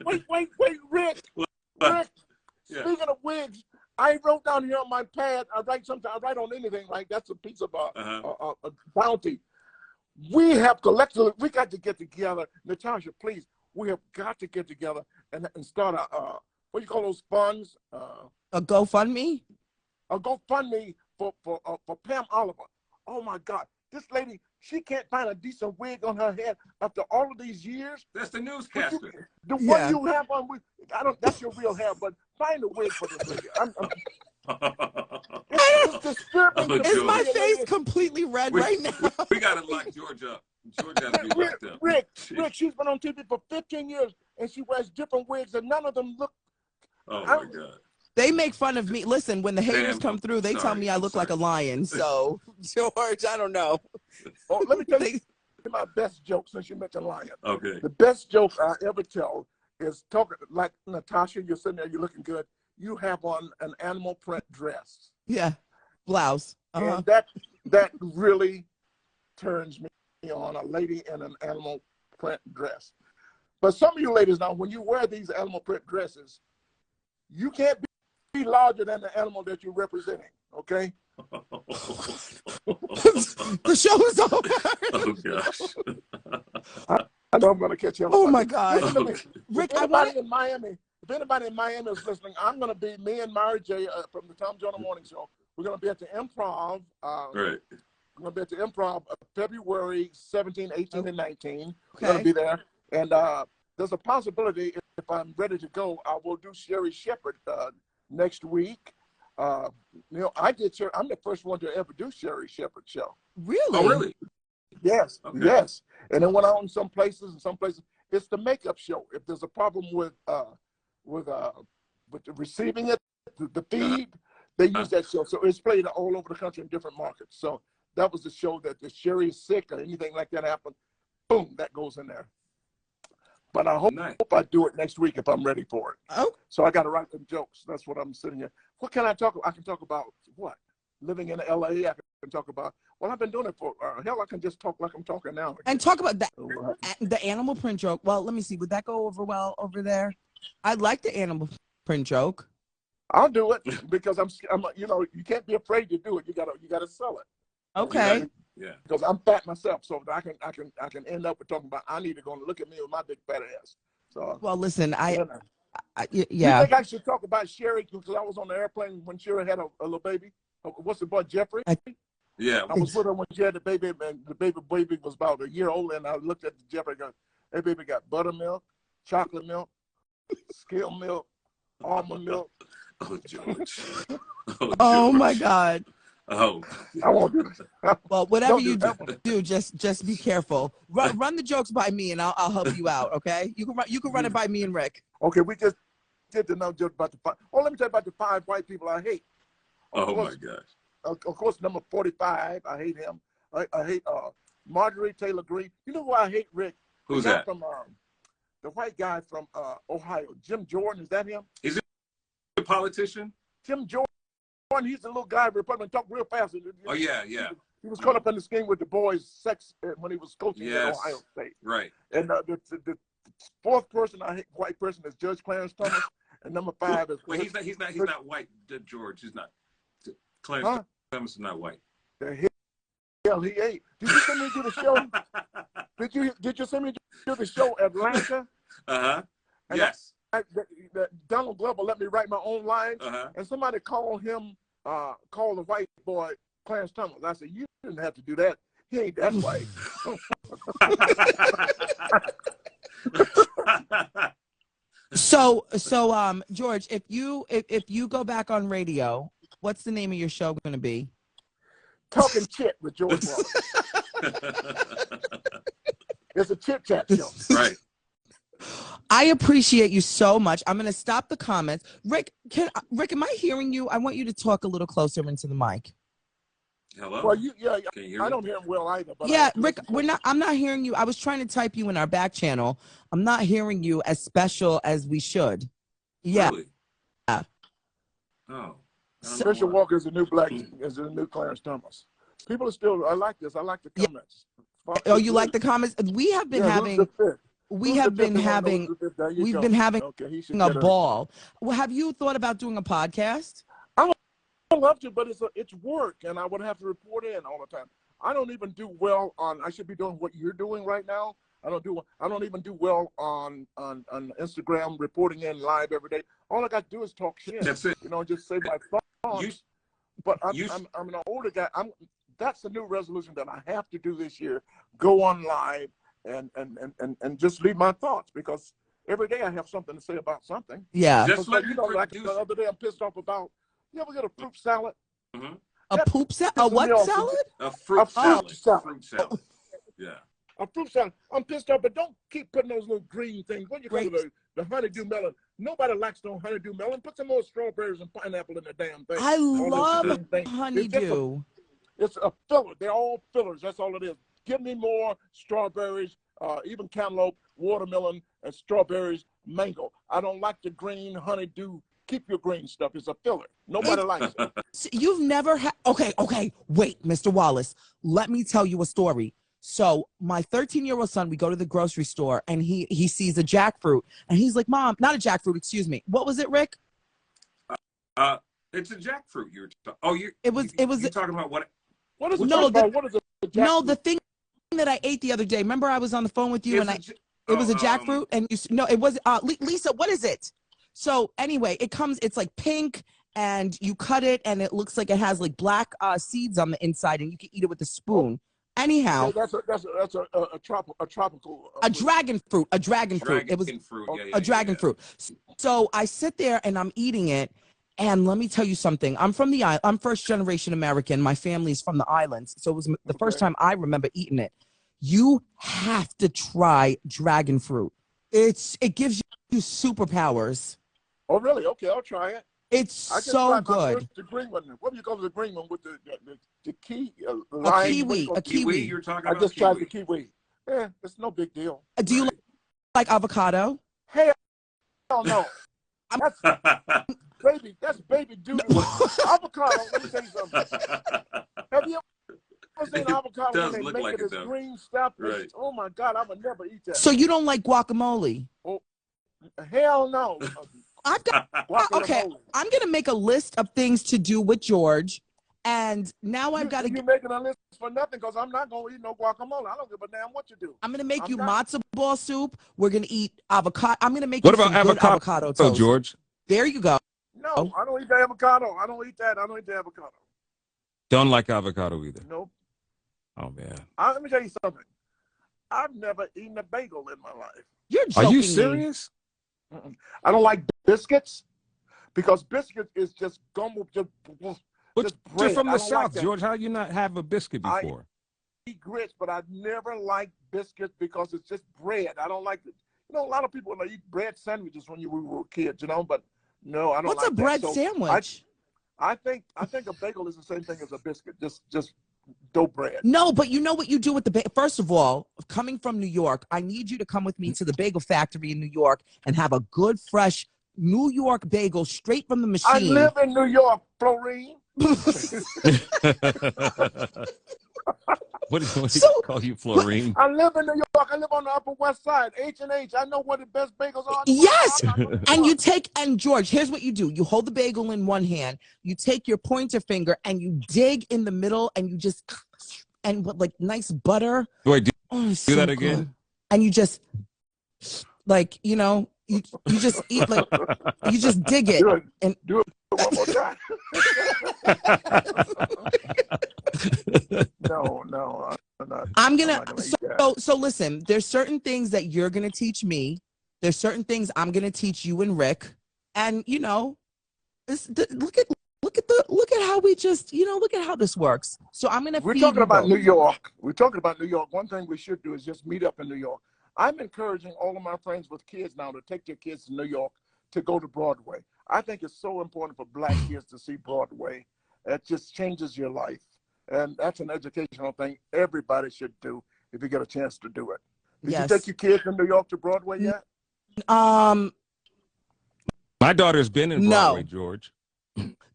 Rick. Rick, Yeah. speaking of wigs, I wrote down here on my pad, I write on anything, like that's a piece of a bounty. We have collectively, we got to get together. Natasha, please, we have got to get together and start a, what do you call those funds? A GoFundMe? A GoFundMe for Pam Oliver. Oh my God, this lady, she can't find a decent wig on her head after all of these years. That's the newscaster. The one you have on, that's your real hair, but find a wig for this lady. It's disturbing. Is my face completely red right now? We gotta lock George up. George gotta be locked up. Rick, she's been on TV for 15 years, and she wears different wigs, and none of them look. Oh my God. They make fun of me. Listen, when the haters come through, they tell me I look like a lion. So, George, I don't know. Oh, let me tell you my best joke since you mentioned lion. Okay. The best joke I ever tell is talking like Natasha. You're sitting there, you're looking good. You have on an animal print dress. Yeah, blouse. And that really turns me on, a lady in an animal print dress. But some of you ladies now, when you wear these animal print dresses, you can't be larger than the animal that you're representing, okay? The show is over. Oh I gosh. know I'm going to catch you. Oh my God. Rick, in Miami, if anybody in Miami is listening, I'm going to be, me and Mary J. From the Tom Joyner Morning Show. We're going to be at the Improv. Right. We're going to be at the Improv February 17, 18, and 19. Okay. We're going to be there. And there's a possibility, if I'm ready to go, I will do Sherry Shepherd next week. You know, I'm the first one to ever do Sherry Shepherd show. Really? Oh, really? Yes, Okay. yes. And then went out in some places, it's the makeup show. If there's a problem with receiving it, the feed, they use that show. So it's played all over the country in different markets. So that was the show that if Sherry is sick or anything like that happens, boom, that goes in there. But I hope I do it next week if I'm ready for it. Oh. So I got to write them jokes. That's what I'm sitting here. What can I talk about? I can talk about what? Living in LA. I can talk about, well, I've been doing it for, hell, I can just talk like I'm talking now. And talk about that, the animal print joke. Well, let me see. Would that go over well over there? I like the animal print joke. I'll do it because I'm, you know, you can't be afraid to do it. You gotta sell it. Okay. Yeah. Because I'm fat myself, so I can end up with talking about, I need to go and look at me with my big fat ass. So. Well, listen, yeah. You think I should talk about Sherry because I was on the airplane when Sherry had a little baby? What's the boy, Jeffrey? Yeah. I was with her when she had the baby, and the baby was about a year old, and I looked at Jeffrey and go, that baby got buttermilk, chocolate milk, skim milk, almond milk. Oh, George. Oh my God. Oh. I won't do this. Well, whatever you do, just be careful. Run the jokes by me, and I'll help you out. Okay? You can run it by me and Rick. Okay, we just did the joke about the 5. Oh, let me tell you about the 5 white people I hate. Oh my gosh. Of course, number 45, I hate him. I hate Marjorie Taylor Greene. You know who I hate, Rick? Who's that? From the white guy from Ohio, Jim Jordan. Is that him? Is it a politician? Jim Jordan. He's a little guy, Republican, talk real fast. Oh yeah, yeah. He was caught up in the scheme with the boys' sex when he was coaching at Ohio State. Right. And the 4th person I hate, white person, is Judge Clarence Thomas, and number 5 is. Well, he's not white, George. He's not. Clarence Thomas is not white. The hell he ain't. Did you send me to the show? Did you send me to the show Atlanta? Yes. Donald Glover let me write my own lines, and somebody called him, called the white boy Clarence Thomas. I said, you didn't have to do that. He ain't that white. So, George, if you go back on radio, what's the name of your show going to be? Talking Chit with George Wallace. It's a chit chat show. Right. I appreciate you so much. I'm going to stop the comments. Rick, am I hearing you? I want you to talk a little closer into the mic. Hello? Well, Can you hear me? I don't hear him well either. But Yeah, Rick, I'm not hearing you. I was trying to type you in our back channel. I'm not hearing you as special as we should. Yeah. Really? Oh. Christian Walker is the new Clarence Thomas. People are still. I like this. I like the comments. Oh, you like the comments? We have been having. We've been having a ball. Well, have you thought about doing a podcast? I love to, but it's work, and I would have to report in all the time. I don't even do well on. I should be doing what you're doing right now. I don't even do well on Instagram, reporting in live every day. All I got to do is talk shit. That's it. Just say my thoughts. But I'm an older guy. That's the new resolution that I have to do this year. Go on live and just leave my thoughts, because every day I have something to say about something. Yeah. Just like like the other day, I'm pissed off about. You ever get a fruit salad? Mm-hmm. A poop salad? A what salad? A fruit salad. Fruit salad. Yeah. A fruit salad. I'm pissed off, but don't keep putting those little green things. What do you call it? The honeydew melon. Nobody likes no honeydew melon. Put some more strawberries and pineapple in the damn thing. I love honeydew. It's a filler. They're all fillers. That's all it is. Give me more strawberries, even cantaloupe, watermelon, and strawberries, mango. I don't like the green honeydew. Keep your green stuff. It's a filler. Nobody likes it. You've never had. Okay. Wait, Mr. Wallace. Let me tell you a story. So my 13-year-old son, we go to the grocery store, and he sees a jackfruit, and he's like, "Mom, not a jackfruit. Excuse me. What was it, Rick?" It's a jackfruit. You're talking about what? What is it? What is a jackfruit? No, the thing that I ate the other day. Remember, I was on the phone with you, it was a jackfruit, and it was Lisa. What is it? So anyway, it's like pink, and you cut it, and it looks like it has like black seeds on the inside, and you can eat it with a spoon. Anyhow, that's a tropical dragon fruit. A dragon fruit. It was a dragon fruit. So I sit there and I'm eating it, and let me tell you something. I'm from the island. I'm first generation American. My family's from the islands, so it was the first time I remember eating it. You have to try dragon fruit. It gives you superpowers. Oh, really? Okay, I'll try it. It's so good. The green one. What do you call the green one with the key? A kiwi. A kiwi. You're talking about. I just tried the kiwi. Yeah, it's no big deal. Do you like avocado? Hell no. That's baby doo doo. Avocado. Let me tell you something. Have you ever seen avocado when they make it as green stuff? Right. Oh my God, I would never eat that. So you don't like guacamole? Oh, hell no. I've got okay. I'm gonna make a list of things to do with George, and now I've got to. You're making a list for nothing, because I'm not gonna eat no guacamole. I don't give a damn what you do. I'm gonna make you matzo ball soup. We're gonna eat avocado. I'm gonna make you some good avocado toast. Oh, George. There you go. No, I don't eat the avocado. I don't eat that. I don't eat the avocado. Don't like avocado either. Nope. Oh man. Let me tell you something. I've never eaten a bagel in my life. You're joking. Are you serious? I don't like biscuits, because biscuits is just gumbo, just bread. You're from the South, like George. How you not have a biscuit before? I eat grits, but I've never liked biscuits because it's just bread. I don't like it. A lot of people eat bread sandwiches when we were kids, but no, I don't. What's like a bread that. sandwich? I think a bagel is the same thing as a biscuit, just dough bread. No, but you know what you do with the bagel? First of all, coming from New York, I need you to come with me to the bagel factory in New York and have a good, fresh New York bagel straight from the machine. I live in New York, Florine. What do you call you, Florine? I live in New York. I live on the Upper West Side, H&H. I know where the best bagels are. Yes, and George, here's what you do. You hold the bagel in one hand, you take your pointer finger, and you dig in the middle, and you just, and with like nice butter. Wait, do so that good. again? And you just, like, you just eat, like, you just dig it. Do it one more time. No, I'm not. So listen, there's certain things that you're gonna teach me. There's certain things I'm gonna teach you and Rick. And look at how we just, look at how this works. So I'm gonna. We're talking about New York. We're talking about New York. One thing we should do is just meet up in New York. I'm encouraging all of my friends with kids now to take their kids to New York to go to Broadway. I think it's so important for Black kids to see Broadway. It just changes your life. And that's an educational thing everybody should do if you get a chance to do it. Did Yes. you take your kids to New York to Broadway yet? My daughter's been in Broadway, George.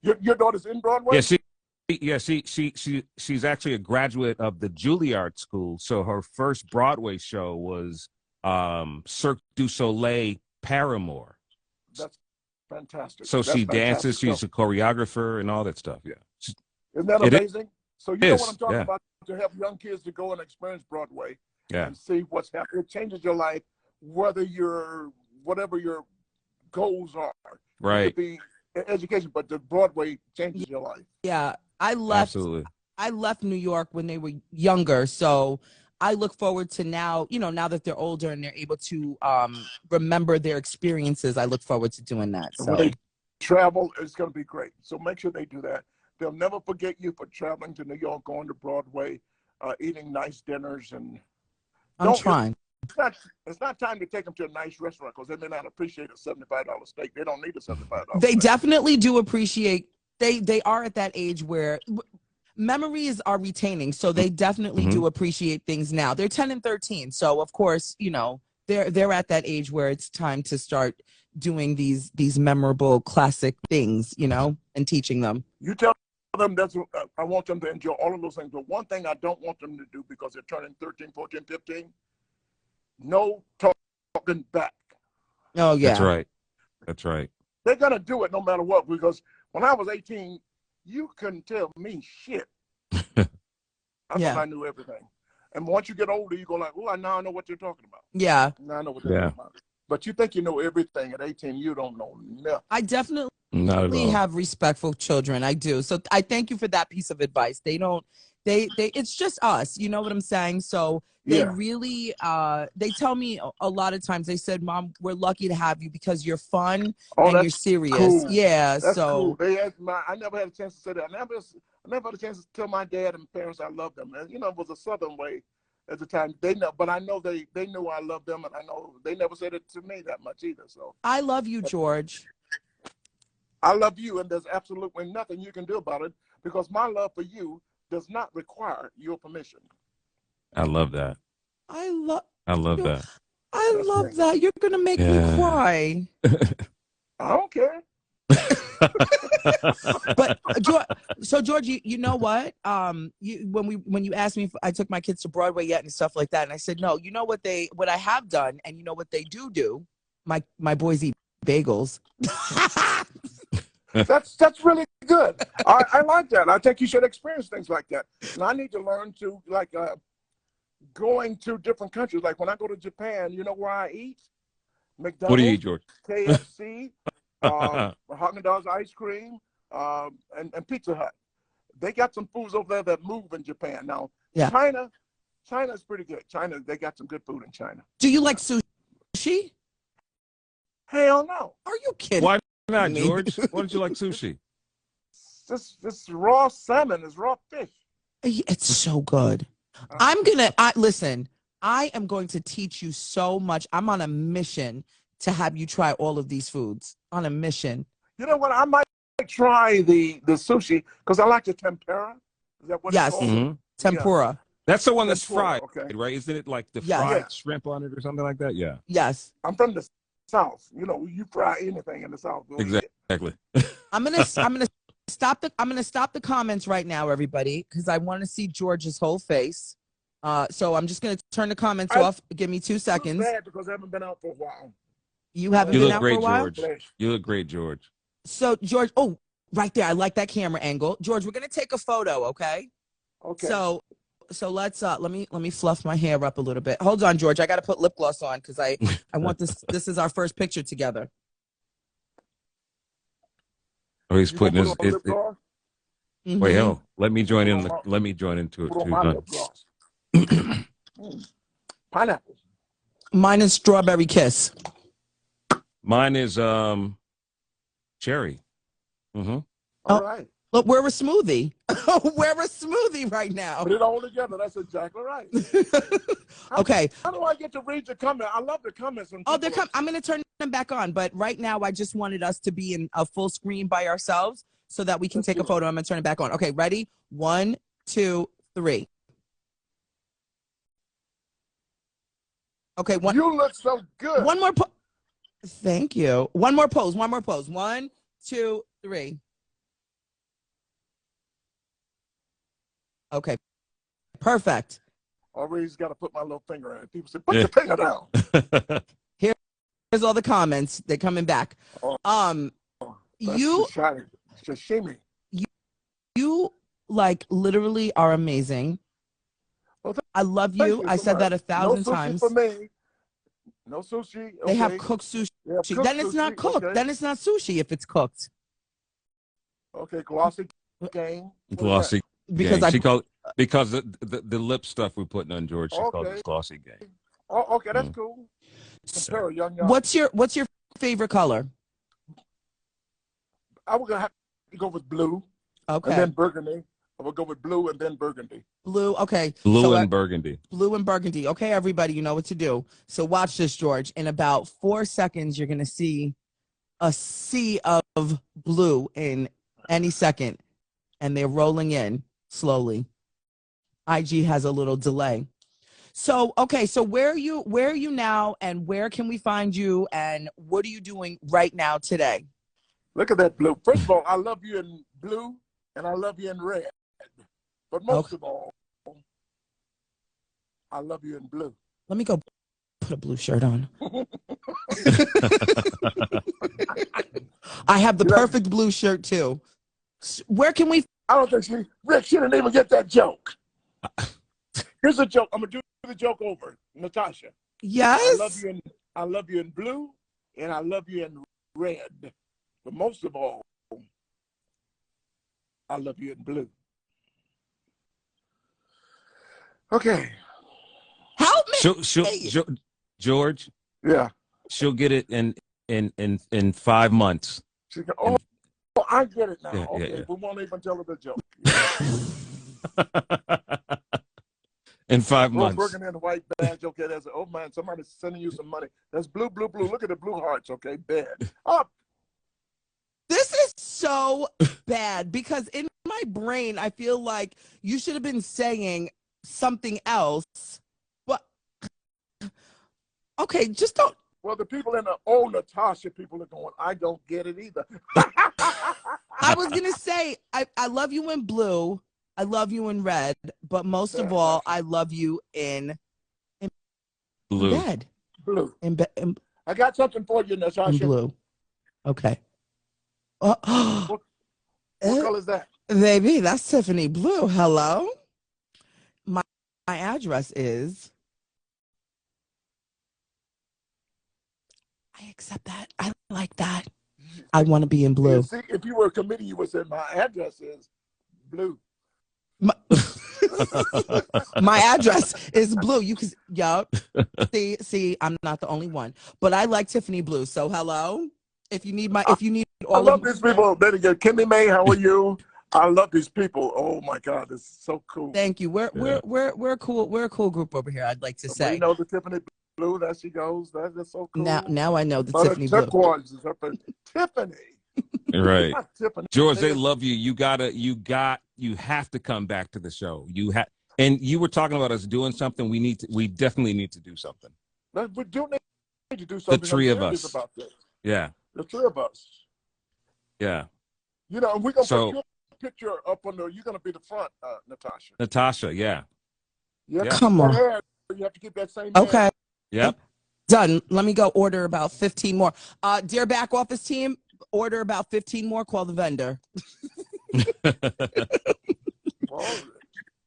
Your daughter's in Broadway? She's actually a graduate of the Juilliard School. So her first Broadway show was Cirque du Soleil Paramore. That's fantastic. So That's she dances, fantastic. she's a choreographer and all that stuff. Yeah. Isn't that amazing? So you know what I'm talking yeah. about, to help young kids to go and experience Broadway Yeah. and see what's happening. It changes your life, whether whatever your goals are. Right. It could be education, but the Broadway changes your life. Yeah, I left New York when they were younger, so I look forward to now that they're older and they're able to remember their experiences. I look forward to doing that. So when they travel, it's going to be great. So make sure they do that. They'll never forget you for traveling to New York, going to Broadway, eating nice dinners, and I'm trying. It's not time to take them to a nice restaurant because they may not appreciate a $75 steak. They don't need a $75. They steak. definitely do appreciate. They are at that age where memories are retaining, so they definitely do appreciate things now. They're 10 and 13, so of course, they're at that age where it's time to start doing these memorable classic things, and teaching them. You tell them I want them to enjoy all of those things, but one thing I don't want them to do because they're turning 13, 14, 15, no talking back. Oh, yeah. That's right. They're going to do it no matter what, because when I was 18, you couldn't tell me shit. I thought I knew everything. And once you get older, you go like, oh, now I know what you're talking about. Yeah. Now I know what they're talking about. But you think you know everything at 18, you don't know nothing. I definitely have respectful children. I do. So I thank you for that piece of advice. It's just us. You know what I'm saying? So they really, they tell me a lot of times, they said, Mom, we're lucky to have you because you're fun and you're serious. Cool. Yeah. That's so cool. I never had a chance to say that. I never had a chance to tell my dad and parents I love them. And, it was a Southern way at the time. They know, but I know they knew I loved them, and I know they never said it to me that much either. So I love you, George. I love you, and there's absolutely nothing you can do about it because my love for you does not require your permission. I love that. I love that. I love that. You're gonna make me cry. I don't care. But George, you know what? When you asked me if I took my kids to Broadway yet and stuff like that, and I said no. You know what I have done, and you know what they do. My boys eat bagels. That's really good. I like that. I think you should experience things like that. And I need to learn to going to different countries. Like when I go to Japan, you know where I eat? McDonald's. What do you eat, George? KFC, Haagen-Dazs ice cream, and Pizza Hut. They got some foods over there that move in Japan. Now, China's pretty good. They got some good food in China. Do you like sushi? Hell no. Are you kidding? Why not, George? Why don't you like sushi? This raw salmon is raw fish. It's so good. Listen, I am going to teach you so much. I'm on a mission to have you try all of these foods. On a mission. You know what? I might try the sushi because I like the tempura. Is that what it's called? Tempura. Yeah. That's the one that's fried, okay. right? Isn't it like the fried shrimp on it or something like that? Yeah. Yes. I'm from the South. You fry anything in the South. Exactly. I'm gonna stop the comments right now, everybody, because I want to see George's whole face. So I'm just gonna turn the comments off. Give me 2 seconds. Bad because I haven't been out for a while. You haven't been out for a while? George. You look great, George. So George, right there. I like that camera angle. George, we're gonna take a photo, okay? Okay. So let's let me fluff my hair up a little bit. Hold on, George. I got to put lip gloss on because I want this. This is our first picture together. Oh, he's putting his. Wait, hell. Let me join in. Let me join into it too. Pineapple. Mine is strawberry kiss. Mine is cherry. All right. Look, we're a smoothie. We're a smoothie right now. Put it all together. That's exactly right. Okay. How do I get to read the comment? I love the comments. I'm going to turn them back on. But right now, I just wanted us to be in a full screen by ourselves so that we can take a photo. I'm going to turn it back on. Okay, ready? 1, 2, 3. Okay, You look so good. one more thank you. One more pose. 1, 2, 3. Okay, perfect. Always got to put my little finger in it. People say, put your finger down. Here's all the comments. They're coming back. That's You sashimi. You like literally are amazing. Well, I love you. I so said much. that 1,000 no sushi times. for me. No sushi. Okay. They have cooked sushi. They have cooked Then it's not sushi, cooked. okay. Then it's not sushi if it's cooked. Okay, glossy game. Glossy. Because gang. She called because the lip stuff we're putting on George. She called it glossy game. Oh, okay, that's cool. So, Young. What's your favorite color? I was gonna have to go with blue. Okay. And then burgundy. I would go with blue and then burgundy. Blue. Okay. Blue and burgundy. Blue and burgundy. Okay, everybody, you know what to do. So watch this, George. In about 4 seconds, you're gonna see a sea of blue in any second, and they're rolling in slowly. IG has a little delay. So okay, so where are you now, and where can we find you, and what are you doing right now today? Look at that blue. First of all, I love you in blue and I love you in red. But most of all, I love you in blue. Let me go put a blue shirt on. I have the perfect blue shirt too. Where can we? I don't think Rick, she didn't even get that joke. Here's a joke. I'm gonna do the joke over, Natasha. Yes. I love you in blue, and I love you in red. But most of all, I love you in blue. Okay. Help me. George. Yeah. She'll get it in 5 months. She go, oh, I get it now. Yeah, okay, yeah. we won't even tell her the joke. In 5 Rose months. working in a white badge. Okay, that's oh man, somebody's sending you some money. That's blue, blue, blue. Look at the blue hearts. Okay, bad. Up. This is so bad because in my brain, I feel like you should have been saying something else. But okay, just don't. Well, the people in the old Natasha people are going, I don't get it either. I was gonna say I love you in blue, I love you in red, but most of all, I love you in blue. Bed. Blue. In I got something for you, Natasha. in blue. Okay. What color is that? Baby, that's Tiffany Blue. Hello. My address is. I accept that. I like that. I want to be in blue. See, if you were a committee, you would say my address is blue. My address is blue. You can, yup. See, I'm not the only one, but I like Tiffany Blue. So hello. If you need all I love these people. There you go. Kimmy May, how are you? I love these people. Oh my God, this is so cool. Thank you. We're cool. We're a cool group over here. I'd like to say. You know the Tiffany Blue. There she goes. That's so cool. Now I know the but Tiffany Blue. Turquoise is up there. Tiffany. Right. Not Tiffany. George, they love you. You have to come back to the show. And you were talking about us doing something. We definitely need to do something. We do need to do something. The three of us. About this. Yeah. The three of us. Yeah. You know, we're gonna put your picture up on you're gonna be the front, Natasha. Natasha, yeah. Yeah. Come on. You have to keep that same Okay. hair. Yep. Done. Let me go order about 15 more. Dear back office team, order about 15 more. Call the vendor.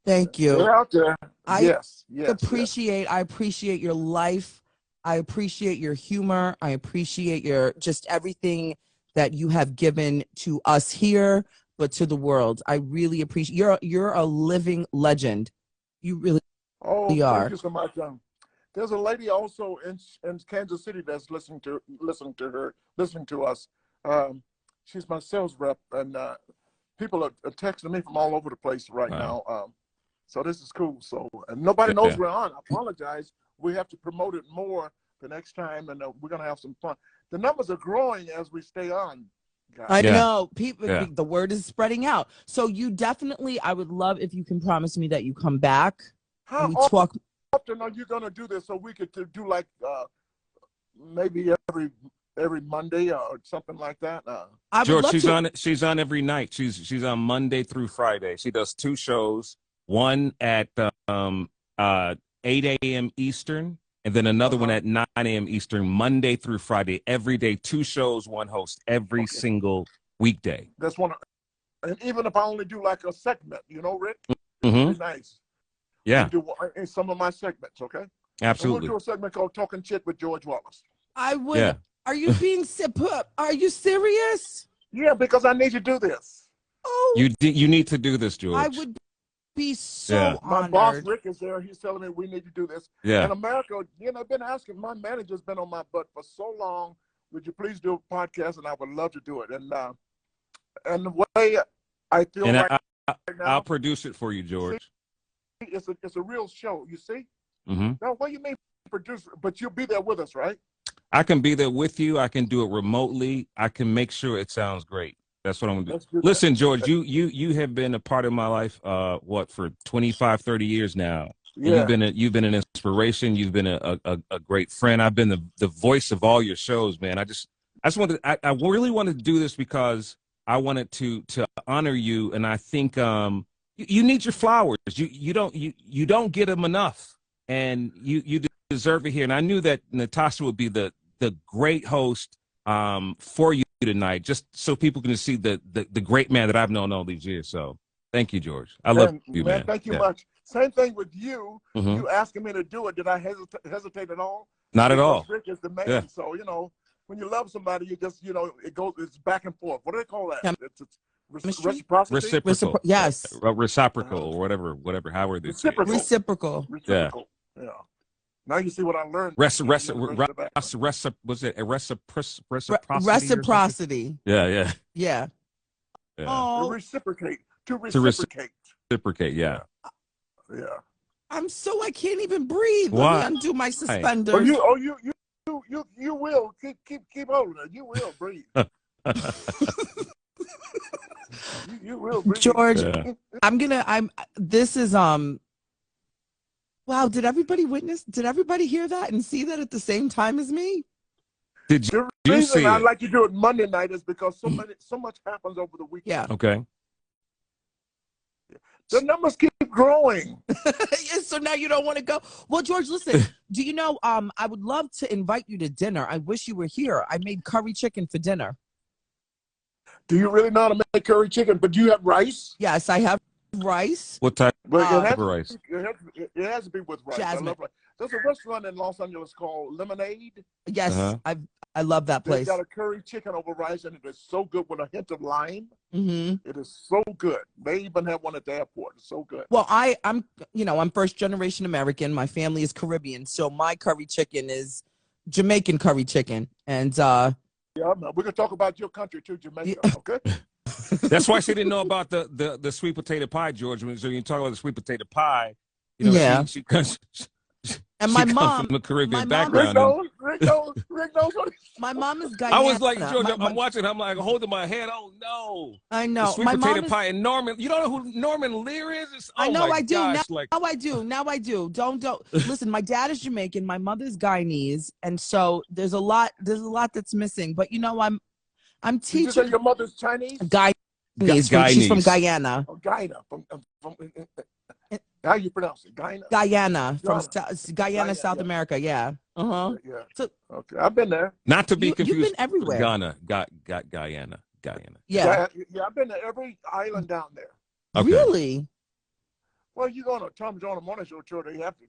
Thank you. They're out there. I appreciate your life. I appreciate your humor. I appreciate your just everything that you have given to us here, but to the world. I really appreciate you're a living legend. You really are. Thank you so much. There's a lady also in Kansas City that's listening to us. She's my sales rep, and people are texting me from all over the place right now. So this is cool. So and nobody knows we're on. I apologize. We have to promote it more the next time, and we're gonna have some fun. The numbers are growing as we stay on, I Yeah. know people. Yeah. The word is spreading out. So you definitely, I would love if you can promise me that you come back How and we talk. often are you gonna do this so we could do like maybe every Monday or something like that? I would George, love she's to. on. She's on every night. She's on Monday through Friday. She does 2 shows. One at 8 a.m. Eastern, and then another one at 9 a.m. Eastern, Monday through Friday. Every day, 2 shows, 1 host, every single weekday. That's one. And even if I only do like a segment, you know, Rick, Mm-hmm. it'd be nice. Yeah, Do in some of my segments, okay? absolutely. And we'll do a segment called "Talking Shit" with George Wallace. I would. Yeah. Are you being Are you serious? Yeah, because I need to do this. Oh, You need to do this, George. I would be so Yeah. My boss honored. Rick is there. He's telling me we need to do this. Yeah. And America, you know, I've been asking. My manager's been on my butt for so long. Would you please do a podcast? And I would love to do it. And the way I feel And right now, I'll produce it for you, George. see, it's a real show. You see? Mm-hmm. No, what do you mean produce? But you'll be there with us, right? I can be there with you. I can do it remotely. I can make sure it sounds great. That's what I'm gonna do. Let's do that. Listen, George, you have been a part of my life for 25, 30 years now. And Yeah. you've been an inspiration. You've been a great friend. I've been the voice of all your shows, man. I really wanted to do this because I wanted to honor you, and I think you need your flowers. You don't get them enough, and you deserve it here. And I knew that Natasha would be the great host for you tonight, just so people can see the great man that I've known all these years. So thank you, George. I love you, man. Thank you Yeah. much. Same thing with you. Mhm. You asking me to do it. Did I hesitate at all? Not at Because all. Rick is the man. Yeah. So, you know, when you love somebody, you just, you know, it's back and forth. What do they call that? It's Chemistry? reciprocity. Reciprocal. Yes. Reciprocal or whatever, however they say it. Reciprocal. Reciprocal. Reciprocal. Yeah. Now you see what I learned. Was it reciprocity? Reciprocity. Yeah. Yeah. To Oh, reciprocate. To To reciprocate. reciprocate. Yeah. Yeah. I can't even breathe. Why? Let me undo my Oh, suspenders. you will keep holding it. You will breathe. you will breathe. George, Yeah. This is wow, did everybody hear that and see that at the same time as me? Did The you reason see I it? like to do it Monday night is because so much happens over the weekend. Yeah. Okay. The numbers keep growing. So now you don't want to go. Well, George, listen, do you know, I would love to invite you to dinner. I wish you were here. I made curry chicken for dinner. Do you really know how to make curry chicken? But do you have rice? Yes, I have rice. What type But of rice? it has to be with rice. I Jasmine. love rice. There's a restaurant in Los Angeles called Lemonade. Yes, Uh-huh. I love that They place. got a curry chicken over rice, and it is so good with a hint of lime. Mm-hmm. It is so good. They even have one at the airport. It's so good. Well, I'm first generation American. My family is Caribbean, so my curry chicken is Jamaican curry chicken. And Yeah, we're gonna talk about your country too, Jamaica. Okay. That's why she didn't know about the sweet potato pie, George. So you talk about the sweet potato pie, you know, Yeah. she comes. And she my comes mom, from a Caribbean my mom- background. Rick knows what my mom is Guyana. I was like, George, My- I'm watching. I'm like holding my head. Oh no! I The know. sweet My potato mom is, pie and Norman. You don't know who Norman Lear is? I know my I do. Gosh, like, Now I do. Now I do. Don't. Listen, my dad is Jamaican. My mother's Guyanese, and so there's a lot that's missing. But you know, I'm Did you say teaching your mother's Chinese? Guyanese. She's from Guyanese. Guyana. Oh, Guyana. How you pronounce it? Guyana. Guyana from Guyana. Guyana, South yeah. America. Yeah. Uh-huh. Yeah. So Okay, I've been there. not to be you've confused. been everywhere. Ghana, Guyana. Yeah. I've been to every island down there. Okay. Really? Well, you go to Tom Jones Morning Show tour, they have to,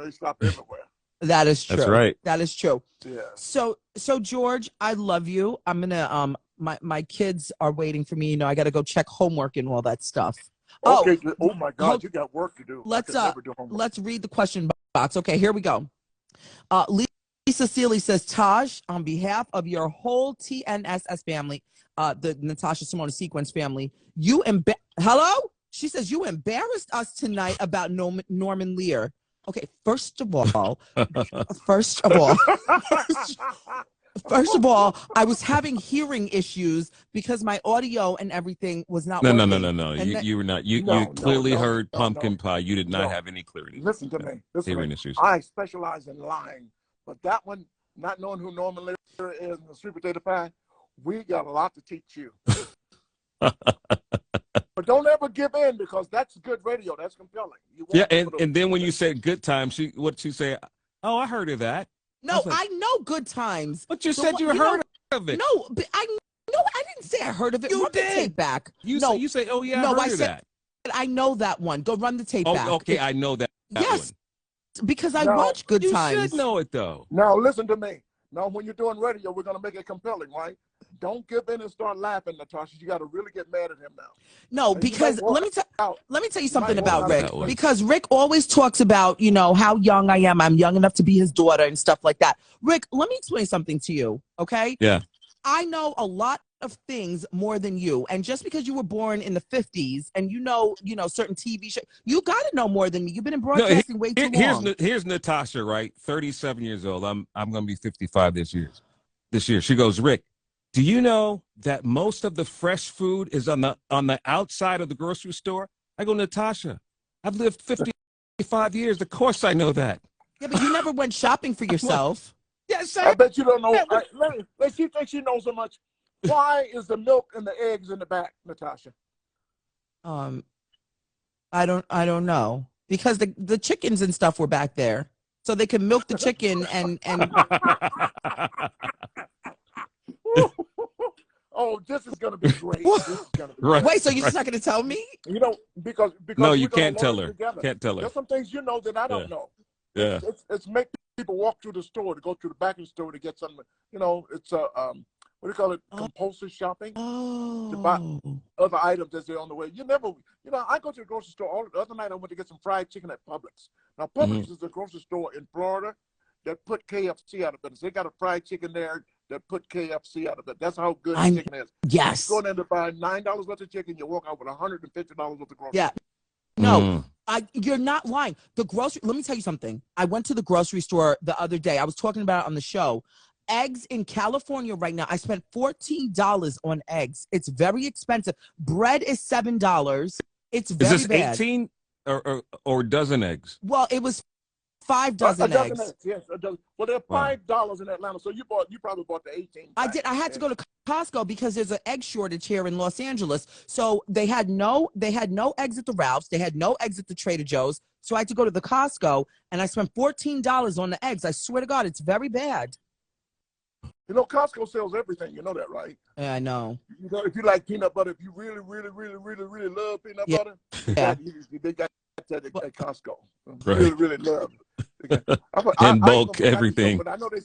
they stop everywhere. That is true. That's right. That is true. Yeah. So George, I love you. I'm gonna my kids are waiting for me. You know, I got to go check homework and all that stuff. Okay. Oh my God, hold- you got work to do. Let's I could never do homework. let's read the question box. Okay, here we go. Lisa Seeley says, Taj, on behalf of your whole TNSS family, the Natasha Simone Sequence family, hello? She says, you embarrassed us tonight about Norman Lear. Okay, first of all, First of all, I was having hearing issues because my audio and everything was not No, no, working. no, no, no. You were not. You No, clearly no, heard no, pumpkin no, pie. You did not no. have any clarity. Listen to me. Listen to Hearing me. issues. I specialize in lying, but that one, not knowing who Norman Lear is in the sweet potato pie, we got a lot to teach you. But don't ever give in, because that's good radio. That's compelling. You want Yeah, people to- and then when you said good time, what'd she say? Oh, I heard of that. No, was like- I know Good Times. But you So said what- you you heard know- of it. No, but I didn't say I heard of it. You Run the did. tape back. You no, say, oh yeah, no, I heard I of said that. I know that one. Go run the tape back. Oh, okay, I know that. Yes, because I No, watch Good You Times. should know it though. Now, listen to me. Now, when you're doing radio, we're going to make it compelling, right? Don't give in and start laughing, Natasha. You got to really get mad at him now. No, And you because might walk let me tell out. you something might about walk Rick. that way. Because Rick always talks about, how young I am. I'm young enough to be his daughter and stuff like that. Rick, let me explain something to you, okay? Yeah. I know a lot of things more than you. And just because you were born in the 50s and you know certain TV shows, you got to know more than me. You've been in broadcasting way too long. Here's Natasha, right? 37 years old. I'm going to be 55 this year. She goes, Rick, do you know that most of the fresh food is on the outside of the grocery store? I go, Natasha, I've lived 55 years. Of course I know that. Yeah, but you never went shopping for yourself. Yes, I bet you don't know. She thinks she knows so much. Why is the milk and the eggs in the back, Natasha? I don't know. Because the chickens and stuff were back there. So they could milk the chicken and Oh, this is gonna be great. This is gonna be Right. Wait, so you're just not gonna tell me? because No, we're you gonna can't tell learn her. together. Can't tell her. There's some things you know that I don't Yeah. know. Yeah. It's make people walk through the store, to go to the back of the store to get something. It's a what do you call it? Compulsive shopping. To buy other items as they're on the way. I go to the grocery store the other night. I went to get some fried chicken at Publix. Now, Publix is a grocery store in Florida that put KFC out of business. They got a fried chicken there that put KFC out of it. That's how good the chicken is. Yes. You go in there to buy $9 worth of chicken, you walk out with $150 worth of groceries. Yeah. No, you're not lying. Let me tell you something. I went to the grocery store the other day. I was talking about it on the show. Eggs in California right now, I spent $14 on eggs. It's very expensive. Bread is $7. It's very Is this bad. 18 or dozen eggs? Well, it was 5 dozen a dozen eggs. Yes, a dozen. Well, they're $5 in Atlanta, so you probably bought the 18. I did. I had to go to Costco because there's an egg shortage here in Los Angeles. So they had no eggs at the Ralphs. They had no eggs at the Trader Joe's. So I had to go to the Costco, and I spent $14 on the eggs. I swear to God, it's very bad. Costco sells everything. You know that, right? Yeah, I know. If you like peanut butter, if you really, really, really, really, really love peanut butter, they got that at Costco. Right. Really, really love. In bulk, everything. But I know they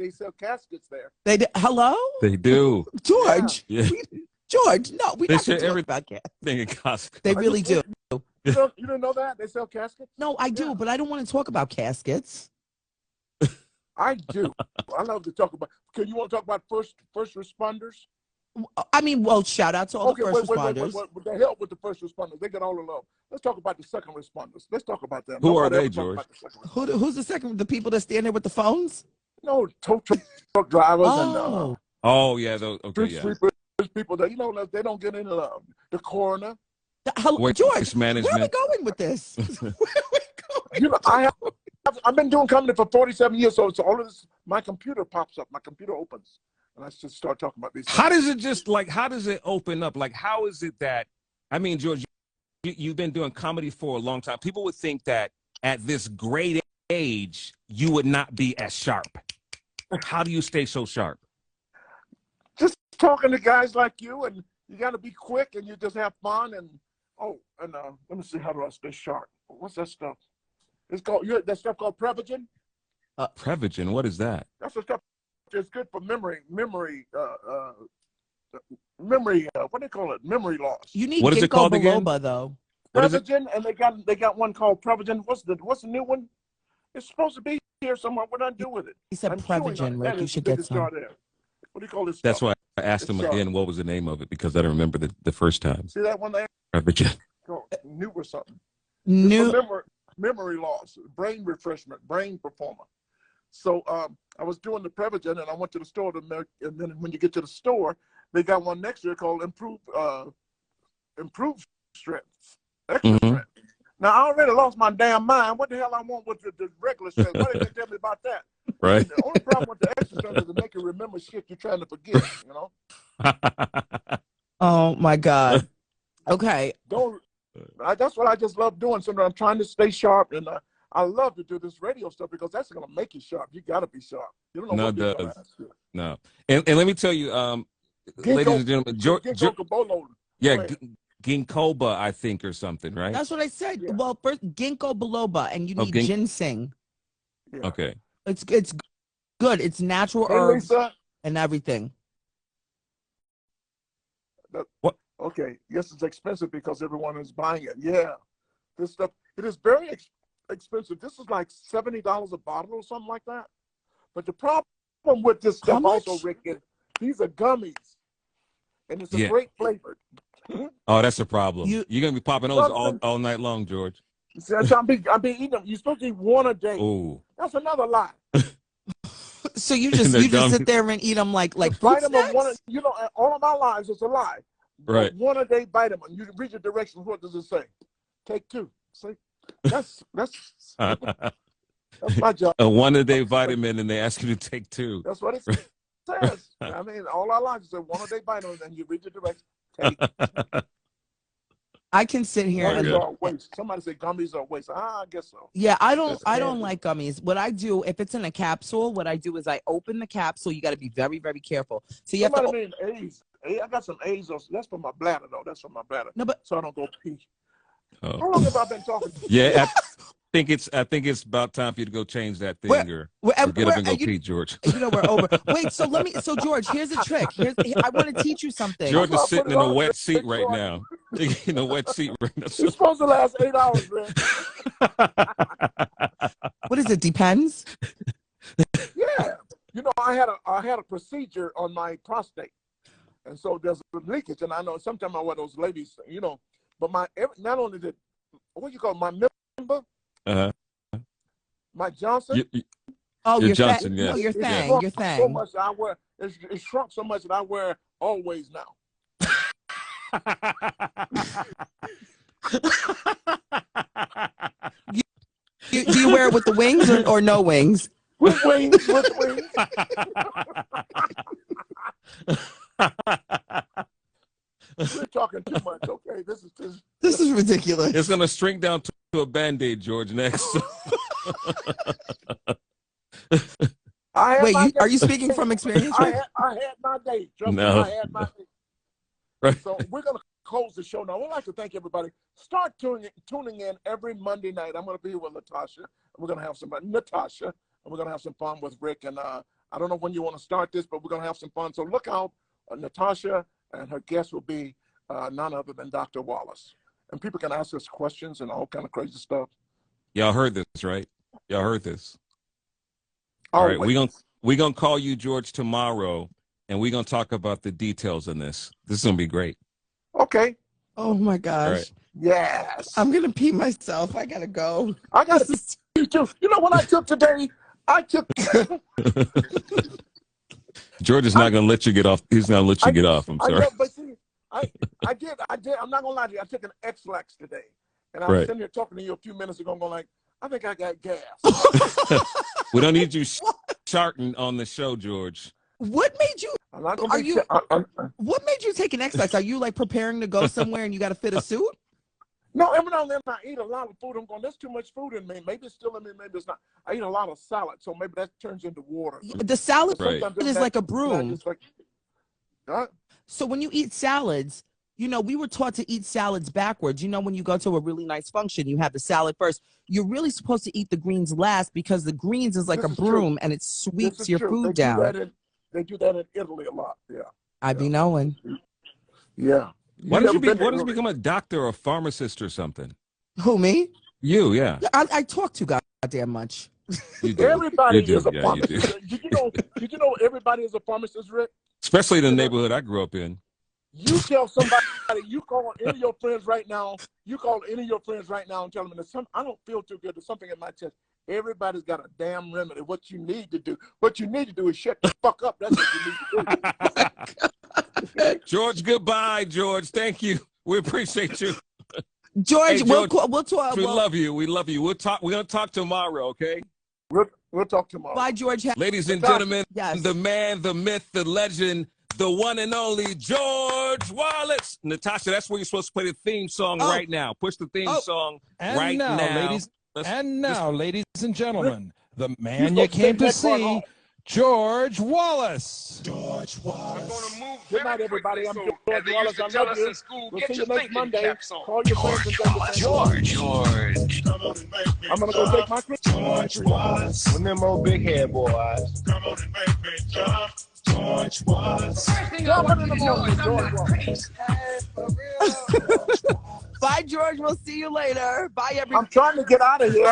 sell caskets there. Hello? They do. George. Yeah. George, no, we They don't share talk everything about cats. in Costco. They really do. You didn't know that? They sell caskets? No, I do, but I don't want to talk about caskets. I do. I love to talk about. Can you want to talk about first responders? I mean, well, shout out to all the first responders. Wait. The help with the first responders. They get all the love. Let's talk about the second responders. Let's talk about them. Who are Nobody they, ever talk George? about the second Who's the second? The people that stand there with the phones? No, tow truck drivers Oh. Oh yeah, those. Okay, street yeah. sweepers, people that they don't get any love. The coroner. Waste George, management. where are we going with this? Where are we going? I've been doing comedy for 47 years, so all of this, my computer pops up, my computer opens, and I just start talking about these things. How does it open up? Like, how is it that, I mean, George, you've been doing comedy for a long time. People would think that at this great age, you would not be as sharp. How do you stay so sharp? Just talking to guys like you, and you got to be quick, and you just have fun, and let me see, how do I stay sharp? What's that stuff? It's called that stuff called Prevagen. Prevagen, what is that? That's the stuff. It's good for memory. What do they call it? Memory loss. You need What is it called again? biloba, though. What is it? Prevagen, and they got one called Prevagen. What's the new one? It's supposed to be here somewhere. What do I do with it? He said Prevagen, Rick. You should get some. What do you call this? That's stuff? why I asked him again what was the name of it, because I don't remember the first time. See that one there? Prevagen. New or something. New. Memory loss, brain refreshment, brain performer. So I was doing the Prevagen, and I went to the store to make, and then when you get to the store, they got one next year called Improved Strength, Extra Strength. Now I already lost my damn mind. What the hell I want with the regular strength? Why did they tell me about that? Right. The only problem with the extra strength is to make you remember shit you're trying to forget. You know. Oh my God. Okay. That's what I just love doing. Sometimes I'm trying to stay sharp, and I love to do this radio stuff because that's gonna make you sharp. You gotta be sharp. You don't know what you're gonna ask you. No. And let me tell you, ladies and gentlemen, Ginkgoba, I think, or something, right? That's what I said. Yeah. Well, first ginkgo biloba, and you need ginseng. Yeah. Okay. It's good. It's natural Hey, herbs Lisa. and everything. What? Okay. Yes, it's expensive because everyone is buying it. Yeah. This stuff, it is very expensive. This is like $70 a bottle or something like that. But the problem with this stuff also, Rick, is these are gummies. And it's a great flavor. Oh, that's a problem. You're going to be popping those all night long, George. See, I've been eating them. You're supposed to eat one a day. Ooh. That's another lie. So you just sit there and eat them like vitamin one. You know, all of my lives is a lie. Right. One a day vitamin. You read the directions. What does it say? Take 2. See, that's my job. A one a day vitamin, and they ask you to take 2. That's what it says. I mean, all our lives is a one a day vitamin, and you read the directions. Take. I can sit here and waste. Somebody say gummies are waste. I guess so. Yeah, I don't like gummies. What I do, if it's in a capsule, what I do is I open the capsule. You got to be very, very careful. So you have to. A's. I got some A's. That's for my bladder, though. That's for my bladder. No, but so I don't go pee. Oh. How long have I been talking? Yeah, I think it's about time for you to go change that thing or get up and go pee, George. You know we're over. Wait, so George, here's a trick. I want to teach you something. George is sitting in a wet seat right now. In a wet seat right now. It's supposed to last 8 hours, man. What is it? Depends. Yeah, you know, I had a procedure on my prostate, and so there's a leakage, and I know sometimes I wear those ladies, you know, but not only did what you call my member. My Johnson. Your Johnson, yes. No, your thing. Your thing. So much I wear. It's shrunk so much that I wear always now. Do you wear it with the wings or no wings? With wings. We're talking too much, okay? This is ridiculous. It's gonna shrink down to a Band-Aid, George, next. Wait, are you speaking from experience? I had my day. No. I had my day. Right. So we're gonna close the show now. We'd like to thank everybody. Start tuning in every Monday night. I'm gonna be here with Natasha. We're gonna have some Natasha, and we're gonna have some fun with Rick. And I don't know when you want to start this, but we're gonna have some fun. So look out, Natasha. And her guest will be none other than Dr. Wallace. And people can ask us questions and all kind of crazy stuff. Y'all heard this, right? Y'all heard this. All right, we're gonna call you, George, tomorrow, and we're gonna talk about the details in this. This is gonna be great. Okay. Oh my gosh. Right. Yes. I'm gonna pee myself. I gotta go. I gotta pee too. You know what I took today? George is not going to let you get off. He's not going to let you get off. I'm sorry. But see, I did. I'm not going to lie to you. I took an X-Lax today. And I was sitting here talking to you a few minutes ago going like, I think I got gas. We don't need you charting on the show, George. What made you? What made you take an X-Lax? Are you like preparing to go somewhere and you got to fit a suit? No, every now and then I eat a lot of food. I'm going, there's too much food in me. Maybe it's still in me, maybe it's not. I eat a lot of salad, so maybe that turns into water. The salad is like a broom. Like, so when you eat salads, you know, we were taught to eat salads backwards. You know, when you go to a really nice function, you have the salad first. You're really supposed to eat the greens last because the greens is like a broom and it sweeps your food down. They do that in Italy a lot, yeah. I be knowing. Yeah. Why don't you become a doctor or a pharmacist or something? Who, me? You, yeah. I talk too goddamn much. You do. Everybody is a yeah, pharmacist. Did you know everybody is a pharmacist, Rick? Especially in the neighborhood I grew up in. You tell somebody, you call any of your friends right now, and tell them, I don't feel too good. There's something in my chest. Everybody's got a damn remedy. What you need to do is shut the fuck up. That's what you need to do. George, goodbye, George. Thank you. We appreciate you. George, Hey, we'll George, talk. We love you. We love you. We're gonna talk tomorrow, okay? We'll talk tomorrow. Bye, George. Ladies and gentlemen, Yes. the man, the myth, the legend, the one and only George Wallace. Natasha, that's where you're supposed to play the theme song right now. Push the theme song right now. Ladies and gentlemen, the man you came to see, George Wallace. George Wallace. I'm gonna move Good night, very everybody. quickly, I'm so as George they Wallace. used to I tell love us you. in school, We'll get see your you next thinking Monday. caps on. Call your friends and George Wallace. Come on and make me I'm gonna go take my George Wallace. When them old big head boys. Come on and make me jump. George Wallace. First thing I want you to know is I'm not crazy. Bye, George. We'll see you later. Bye, everybody. I'm trying to get out of here.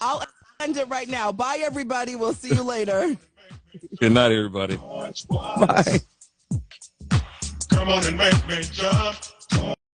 I'll end it right now. Bye, everybody. We'll see you later. Good night, everybody. George Wallace. Bye. Come on and make me jump.